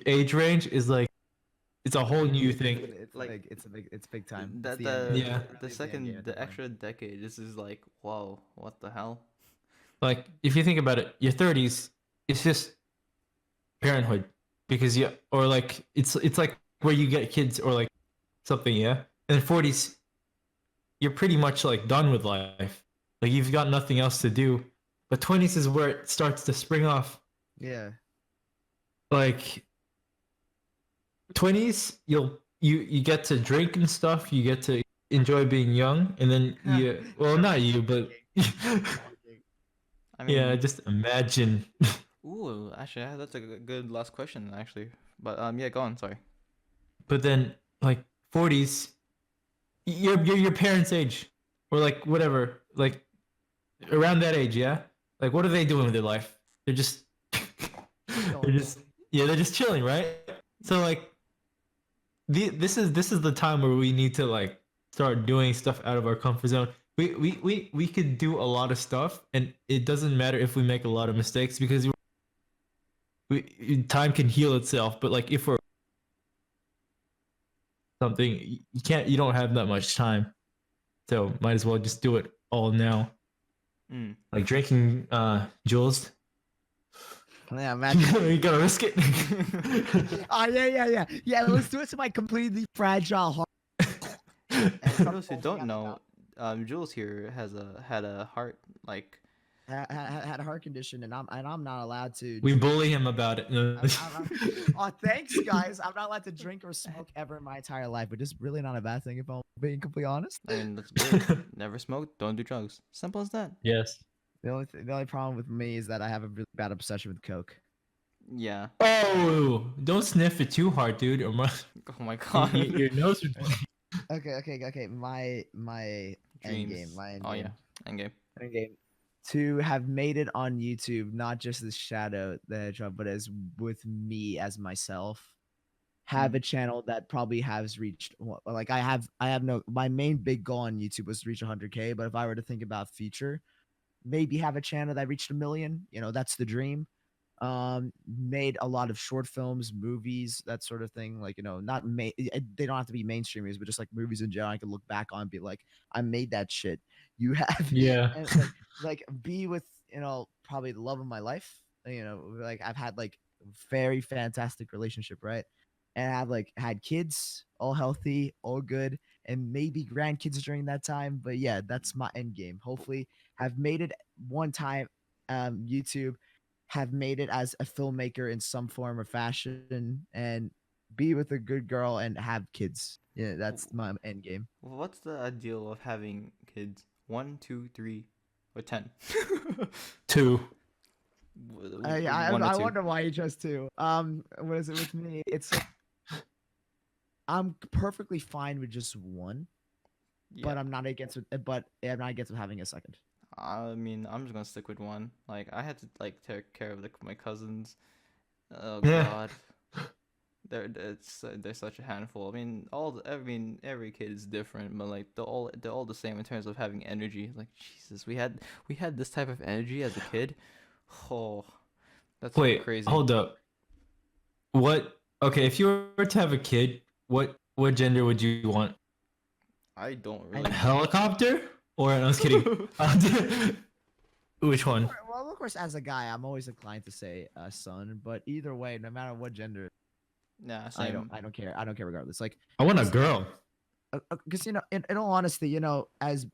age range is like it's a whole new thing. It's Like, like it's big time. It's That the end game. Yeah. the It's the end second game at the that point. extra decade. This is like whoa, what the hell? Like if you think about it, your 30s it's just parenthood because you or like it's like where you get kids or like something, yeah. And 40s you're pretty much like done with life. Like you've got nothing else to do. But 20s is where it starts to spring off. Yeah. Like 20s, you get to drink and stuff. You get to enjoy being young, and then you well not you, but I mean, yeah, just imagine. ooh, actually, yeah, that's a good last question actually. But yeah, go on. Sorry. But then like 40s, you're your parents' age, or like whatever, like around that age, yeah. Like what are they doing with their life? They're just they're just yeah, they're just chilling, right? So like this is the time where we need to like start doing stuff out of our comfort zone. We could do a lot of stuff, and it doesn't matter if we make a lot of mistakes because time can heal itself. But like if we're something, you don't have that much time, so might as well just do it all now. Mm. Like drinking Jules. Yeah, imagine. You gotta risk it. Oh yeah. Let's do it to my completely fragile heart. For those who don't know, Jules here had a heart like Had a heart condition, and I'm not allowed to. We bully him about it. Oh, thanks, guys. I'm not allowed to drink or smoke ever in my entire life, but it's really not a bad thing if I'm being completely honest. I mean that's good. Never smoke, don't do drugs. Simple as that. Yes. The only problem with me is that I have a really bad obsession with coke. Yeah. Oh, don't sniff it too hard, dude, or Oh my god. your nose would bleed. Okay. My end game. Dreams. My end Oh game. yeah. Endgame. End game. To have made it on YouTube, not just as Shadow the Hedgehog, but as with me as myself. Have a channel that probably has reached like I have no my main big goal on YouTube was to reach 100K, but if I were to think about future, maybe have a channel that reached 1 million, that's the dream. Made a lot of short films, movies, that sort of thing. Like, not they don't have to be mainstream movies, but just like movies in general. I can look back on and be like, I made that shit. You have, Yeah. and like be with probably the love of my life. Like I've had like very fantastic relationship, right? And I've like had kids, all healthy, all good, and maybe grandkids during that time. But yeah, that's my end game. Hopefully, have made it one time. YouTube have made it as a filmmaker in some form or fashion, and be with a good girl and have kids. Yeah, that's my end game. What's the ideal of having kids? 1, 2, 3, or 10? 2. One or I two. wonder why you chose two. What is it with me? It's like, I'm perfectly fine with just one, but Yeah. I'm not against it. But I'm not against having a second. I mean, I'm just gonna stick with one. Like, I had to like take care of my cousins. Oh Yeah. God, they're such a handful. I mean, every kid is different, but like they're all the same in terms of having energy. Like Jesus, we had this type of energy as a kid. Oh, that's so Wait, crazy. hold up. What? Okay, if you were to have a kid, what gender would you want? I don't A really. helicopter? Or no, I was kidding. Which one? Well, of course, as a guy, I'm always inclined to say son. But either way, no matter what gender, Nah, I same. don't care. I don't care regardless. Like, I want a girl. because in all honesty, as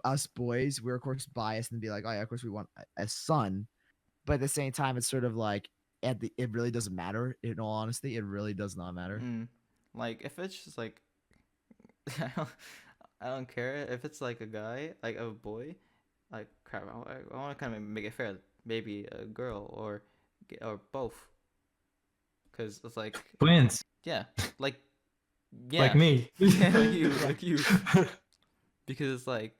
us boys, we're of course biased and be like, oh yeah, of course we want a son, but at the same time, it's sort of like it really doesn't matter. In all honesty, it really does not matter. Like if it's just like, I don't care if it's like a guy, like a boy, like crap. I want to kind of make it fair. Maybe a girl or both, because it's like Twins. yeah, like Like me. yeah, like you, because it's like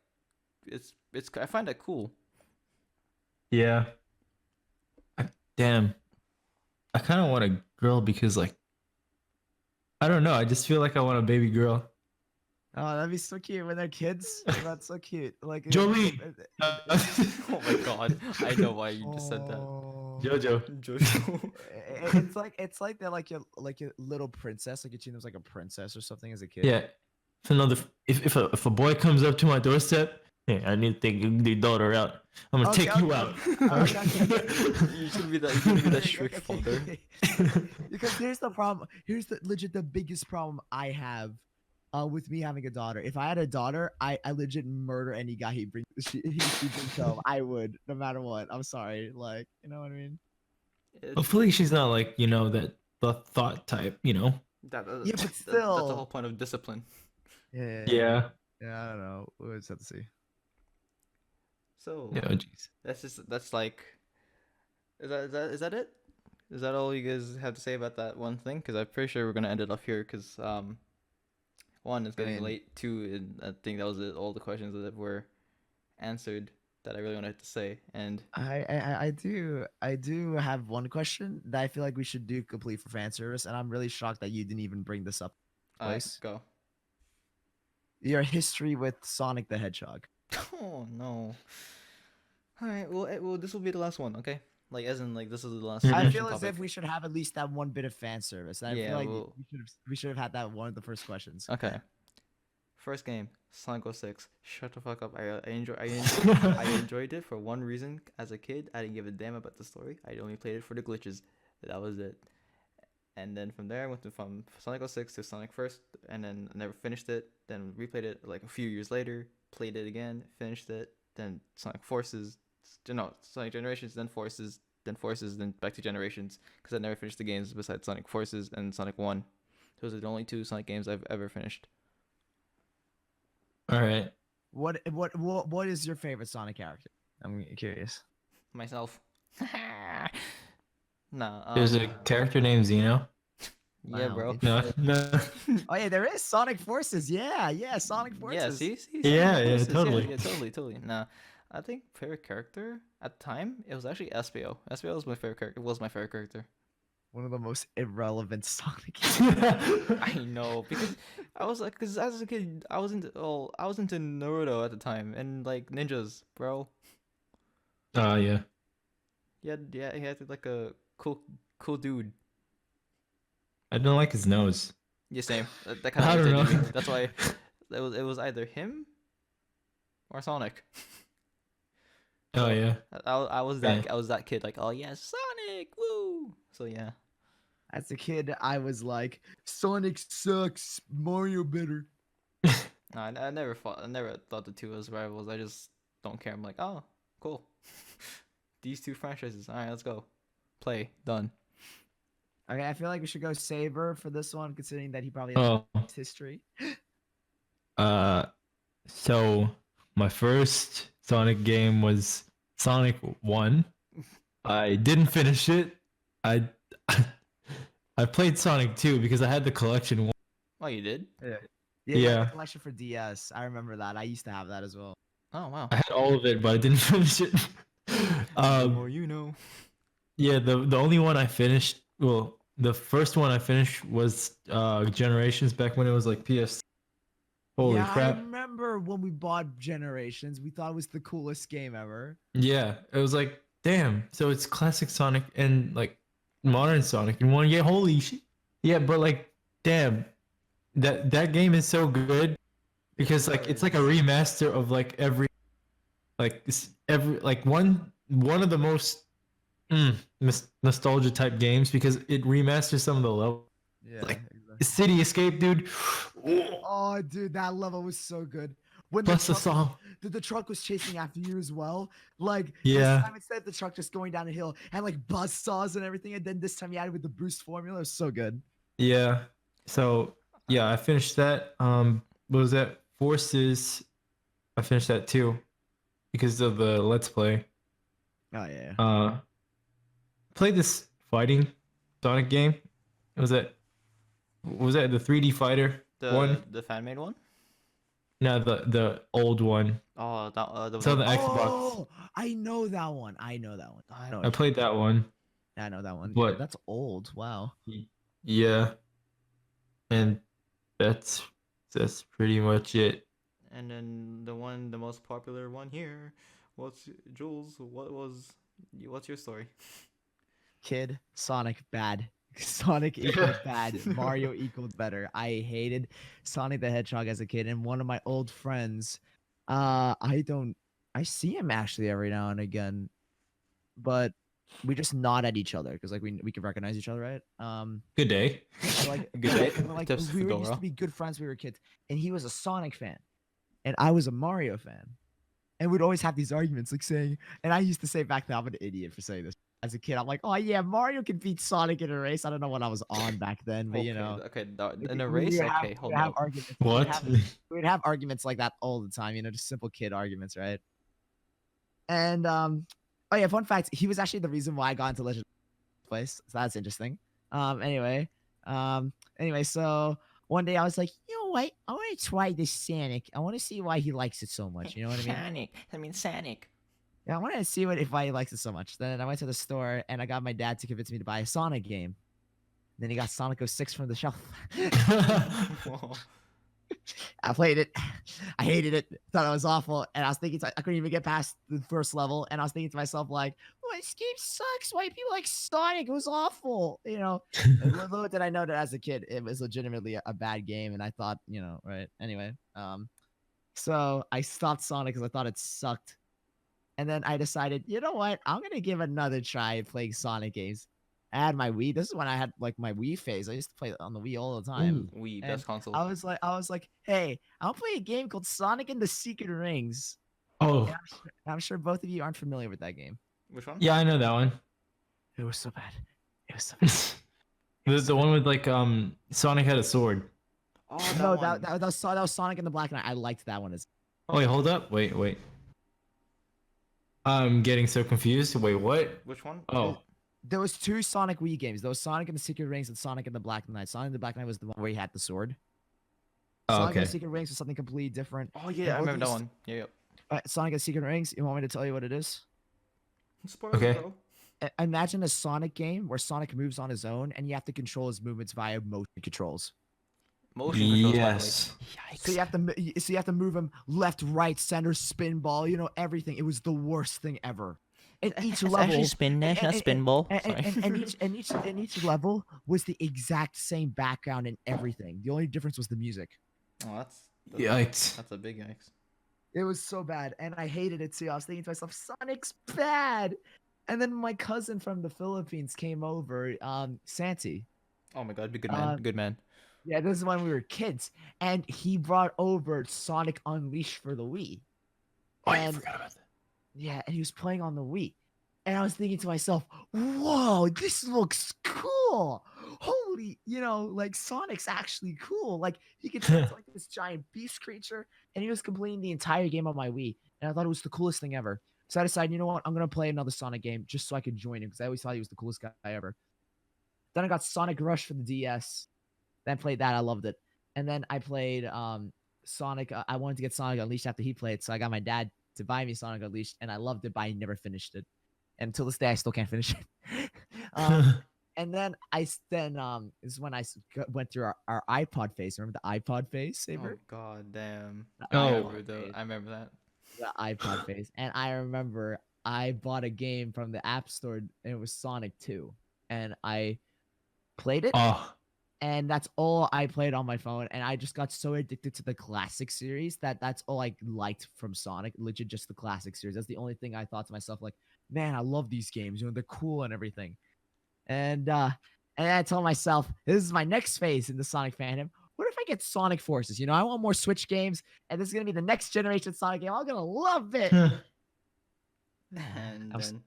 it's I find that cool. Yeah. Damn. I kind of want a girl because, like, I don't know. I just feel like I want a baby girl. Oh, that'd be so cute when they're kids. That's so cute. Like Jolene. Oh my God, I know why you just said that. Oh. Jojo. Jojo. It's like they're like your little princess. Like you treat them as like a princess or something as a kid. Yeah. If a boy comes up to my doorstep, hey, I need to take the daughter out. I'm gonna take you out. You should be that strict father. Because here's the problem. Here's the biggest problem I have with me having a daughter. If I had a daughter, I legit murder any guy he brings home. I would, no matter what. I'm sorry. Like, you know what I mean? Hopefully she's not like, the thought type, Yeah, but that's the still. whole point of discipline. Yeah. Yeah, I don't know. We'll just have to see. So Yeah, jeez. that's like, is that it? Is that all you guys have to say about that one thing? Because I'm pretty sure we're gonna end it off here. Because one, it's getting late. Two, and I think that was it. All the questions that were answered that I really wanted to say. And I do have one question that I feel like we should do complete for fan service, and I'm really shocked that you didn't even bring this up. Go. Your history with Sonic the Hedgehog. Oh no. All right. Well, this will be the last one. Okay. Like, as in, like, this is the last. Mhm. I discussion feel as topic. if we should have at least that one bit of fan service. I Yeah, feel like well- we should have had that one of the first questions. Okay. First game, Sonic 06. Shut the fuck up. I enjoyed it for one reason. As a kid, I didn't give a damn about the story. I only played it for the glitches. That was it. And then from there, I went from Sonic 06 to Sonic First, and then I never finished it. Then replayed it like a few years later, played it again, finished it. Then Sonic Forces, Sonic Generations, then Forces, then back to Generations, because I never finished the games besides Sonic Forces and Sonic 1. Those are the only two Sonic games I've ever finished. All right. What is your favorite Sonic character? I'm curious. Myself. Nah. There's a character named Zeno. Yeah, Wow, bro. No. Oh yeah, there is Sonic Forces. Yeah, Sonic Yeah, Forces. see? Yeah, Sonic yeah, Forces. totally. Yeah, totally. Nah, I think favorite character at the time, it was actually Espio. Espio was my favorite character. One of the most irrelevant Sonic. I know, because because as a kid, I was into Naruto at the time, and like ninjas, bro. Oh yeah. He had like a cool dude. I don't like his nose. Yeah, same. That I kind of don't irritated know. me. That's why it was either him or Sonic. Oh So yeah. I was Yeah. that kid like, oh yeah, Sonic, woo. So yeah. As a kid, I was like, Sonic sucks, Mario better. No, I never thought the two was rivals. I just don't care. I'm like, oh, cool. These two franchises. All right, let's go. Play done. Okay, I feel like we should go Saber for this one, considering that he probably Oh. has history. So my first Sonic game was Sonic 1. I didn't finish it. I I played Sonic 2 because I had the collection one. Oh, you did? Yeah, Yeah. the collection for DS. I remember that. I used to have that as well. Oh wow. I had all of it, but I didn't finish it. The more you know. Yeah, the only one I finished, well, the first one I finished was Generations back when it was like PS. Holy yeah, crap. I remember when we bought Generations. We thought it was the coolest game ever. Yeah, it was like, damn. So it's classic Sonic and like modern Sonic in one. Yeah, holy shit. Yeah, but like, damn, that game is so good because like it's like a remaster of like every like one of the most nostalgia type games because it remasters some of the levels. Yeah, Like, exactly. City Escape, dude. Oh, dude, that level was so good. When Plus the truck song. the truck was chasing after you as well. Like Yeah. this time instead of the truck just going down a hill and like buzz saws and everything, and then this time you added with the boost formula. It was so good. Yeah. So yeah, I finished that. What was that? Forces. I finished that too because of the Let's Play. Oh yeah. Played this fighting Sonic game. Was that the 3D fighter one? The fan made one? No, the old one. Oh, that It's on the Xbox. Oh, I know that one. I know that one. I know. I played that one. I know that one. But- That's old. Wow. Yeah. And that's pretty much it. And then the most popular one here. What's Jules? What's your story? Kid, Sonic bad. Sonic equals bad. Mario equals better. I hated Sonic the Hedgehog as a kid, and one of my old friends, I see him actually every now and again, but we just nod at each other because like we can recognize each other, right? Good day. So, like Good day. like Tips we used Fedora. to be good friends when we were kids, and he was a Sonic fan, and I was a Mario fan, and we'd always have these arguments, like saying, and I used to say back then, I'm an idiot for saying this. As a kid, I'm like, oh yeah, Mario can beat Sonic in a race. I don't know what I was on back then, but you know, in a we race. would have- Okay, we hold would have up. arguments. What? We'd have arguments like that all the time, you know, just simple kid arguments, right? And oh yeah, fun fact, he was actually the reason why I got into Legend of Place. So that's interesting. Anyway, so one day I was like, you know what? I want to try this Sonic. I want to see why he likes it so much. You know what I mean? Sonic. Yeah, I wanted to see why he likes it so much. Then I went to the store and I got my dad to convince me to buy a Sonic game. Then he got Sonic 06 from the shelf. I played it. I hated it. Thought it was awful. And I was thinking, I couldn't even get past the first level. And I was thinking to myself, like, oh, this game sucks. Why do people like Sonic? It was awful. You know, and little did I know that as a kid, it was legitimately a bad game. And I thought, you know, right. Anyway, so I stopped Sonic because I thought it sucked. And then I decided, you know what? I'm going to give another try at playing Sonic games. I had my Wii. This is when I had like my Wii phase. I used to play on the Wii all the time. Wii, And best console. I was like, hey, I'll play a game called Sonic and the Secret Rings. Oh, And I'm sure both of you aren't familiar with that game. Which one? yeah, I know that one. It was so bad. It was so bad. The one with like Sonic had a sword. Oh, No, one. that was Sonic and the Black Knight. I liked that one. Oh wait, hold up. Wait. I'm getting so confused. Wait, what? Which one? Oh, There was two Sonic Wii games. There was Sonic and the Secret Rings and Sonic and the Black Knight. Sonic and the Black Knight was the one where he had the sword. Sonic and okay. the Secret Rings was something completely different. Oh yeah, I remember that one. Yeah. Sonic and the Secret Rings. You want me to tell you what it is? Spoilers, Okay. bro. Imagine a Sonic game where Sonic moves on his own and you have to control his movements via motion controls. Motion controls, Yes. So you have to move him left, right, center, spin ball. You know everything. It was the worst thing ever. And each level, spin dash, not and- spin ball. and each level was the exact same background and everything. The only difference was the music. Oh, that's Yikes. that's a big yikes. It was so bad, and I hated it too. I was thinking to myself, Sonic's bad. And then my cousin from the Philippines came over, Santi. Oh my god, be good man, good man. Yeah, this is when we were kids, and he brought over Sonic Unleashed for the Wii. Oh, I And- forgot about that. Yeah, and he was playing on the Wii. And I was thinking to myself, whoa, this looks cool. Holy, like Sonic's actually cool. Like he could turn into like this giant beast creature. And he was completing the entire game on my Wii. And I thought it was the coolest thing ever. So I decided, you know what? I'm going to play another Sonic game just so I could join him because I always thought he was the coolest guy ever. Then I got Sonic Rush for the DS. Then played that. I loved it. And then I played Sonic. I wanted to get Sonic Unleashed after he played. So I got my dad to buy me Sonic Unleashed. And I loved it, but I never finished it. And until this day, I still can't finish it. And then this is when I went through our iPod phase. Remember the iPod phase, Saber? Oh god damn. The Oh. iPod I remember that. the iPod phase. And I remember I bought a game from the App Store, and it was Sonic 2. And I played it, Oh, and that's all I played on my phone. And I just got so addicted to the classic series that's all I liked from Sonic. Legit, just the classic series. That's the only thing I thought to myself, like, man, I love these games. They're cool and everything. And I told myself, this is my next phase in the Sonic fandom. What if I get Sonic Forces? I want more Switch games, and this is gonna be the next generation Sonic game. I'm gonna love it. And I was- then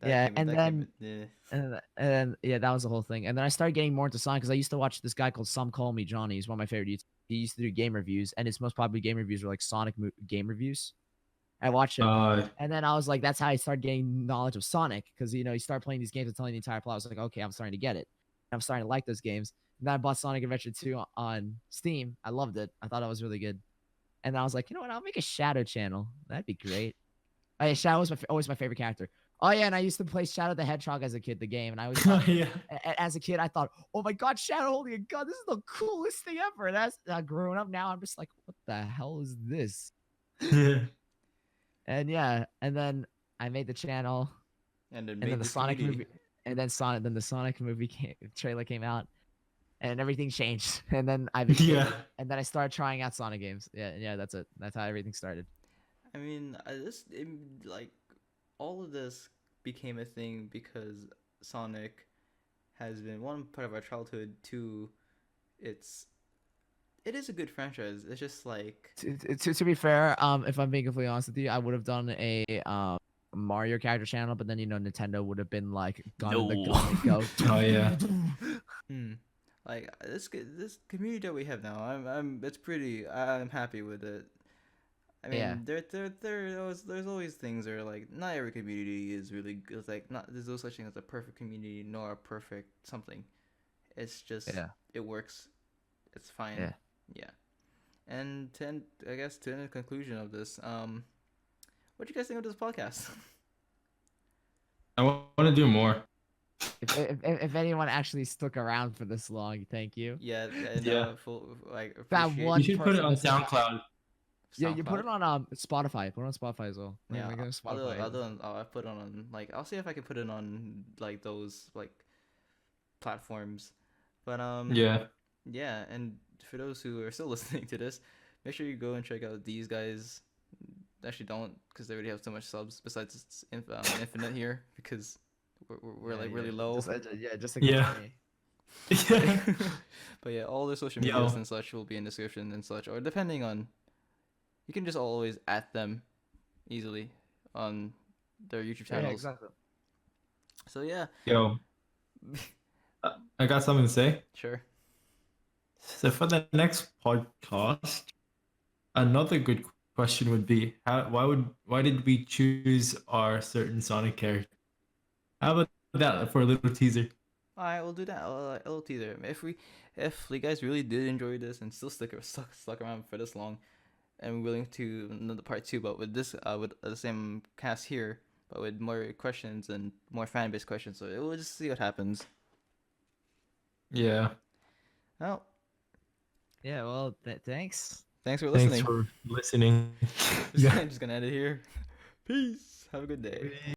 yeah, that and then- yeah. And yeah, that was the whole thing. And then I started getting more into Sonic because I used to watch this guy called Some Call Me Johnny. He's one of my favorite YouTubers. He used to do game reviews, and his most popular game reviews were like Sonic game reviews. I watched it, and then I was like, that's how I started getting knowledge of Sonic because you start playing these games and telling the entire plot. I was like, okay, I'm starting to get it. I'm starting to like those games. And then I bought Sonic Adventure 2 on Steam. I loved it. I thought it was really good. And then I was like, you know what? I'll make a Shadow channel. That'd be great. Oh, yeah, Shadow was always my favorite character. Oh yeah, and I used to play Shadow the Hedgehog as a kid, the game, and I always thought, yeah. as a kid, I thought, oh my god, Shadow holding a gun, this is the coolest thing ever. And as growing up now, I'm just like, what the hell is this? Yeah. And yeah, and then I made the channel, And and then the Sonic movie, and then the Sonic movie trailer came out, and everything changed. And then Yeah. and then I started trying out Sonic games. Yeah, that's it. That's how everything started. I mean, like all of this became a thing because Sonic has been one part of our childhood. Two, it is a good franchise. It's just like To be fair, if I'm being completely honest with you, I would have done a Mario character channel, but then Nintendo would have been like gone to the No. gun go. Oh, yeah. like this community that we have now. I'm happy with it. I mean, Yeah. there's always things where like not every community is really good. It's like there's no such thing as a perfect community nor a perfect something. It's just it works. It's fine. Yeah. And to end the conclusion of this, what do you guys think of this podcast? I want to do more. If anyone actually stuck around for this long, thank you. Yeah, and, Yeah. That appreciate- one You should put it on person listening. SoundCloud. Yeah, you put it SoundCloud? on Spotify. Put it on Spotify as well. Yeah, Like, go to Spotify. I'll put it on like I'll see if I can put it on like those like platforms. But yeah, and for those who are still listening to this, make sure you go and check out these guys. Actually, don't because they already have so much subs. Besides, it's infinite here because we're like really low. Just Yeah. me. But yeah, all their social medias and such will be in the description and such, or depending on, you can just always at them easily on their YouTube channels. Yeah, exactly. So yeah, Yo, I got something to say. sure. So for the next podcast, another good question would be why did we choose our certain Sonic character? How about that for a little teaser? All right, we'll do that. A little teaser. If you guys really did enjoy this and still stuck around for this long, and we're willing to another part 2, but with this with the same cast here, but with more questions and more fan based questions. So we'll just see what happens. Yeah. Well, Yeah. Well, thanks. Thanks for Thanks listening. for listening. Just gonna end it here. Peace. Have a good day.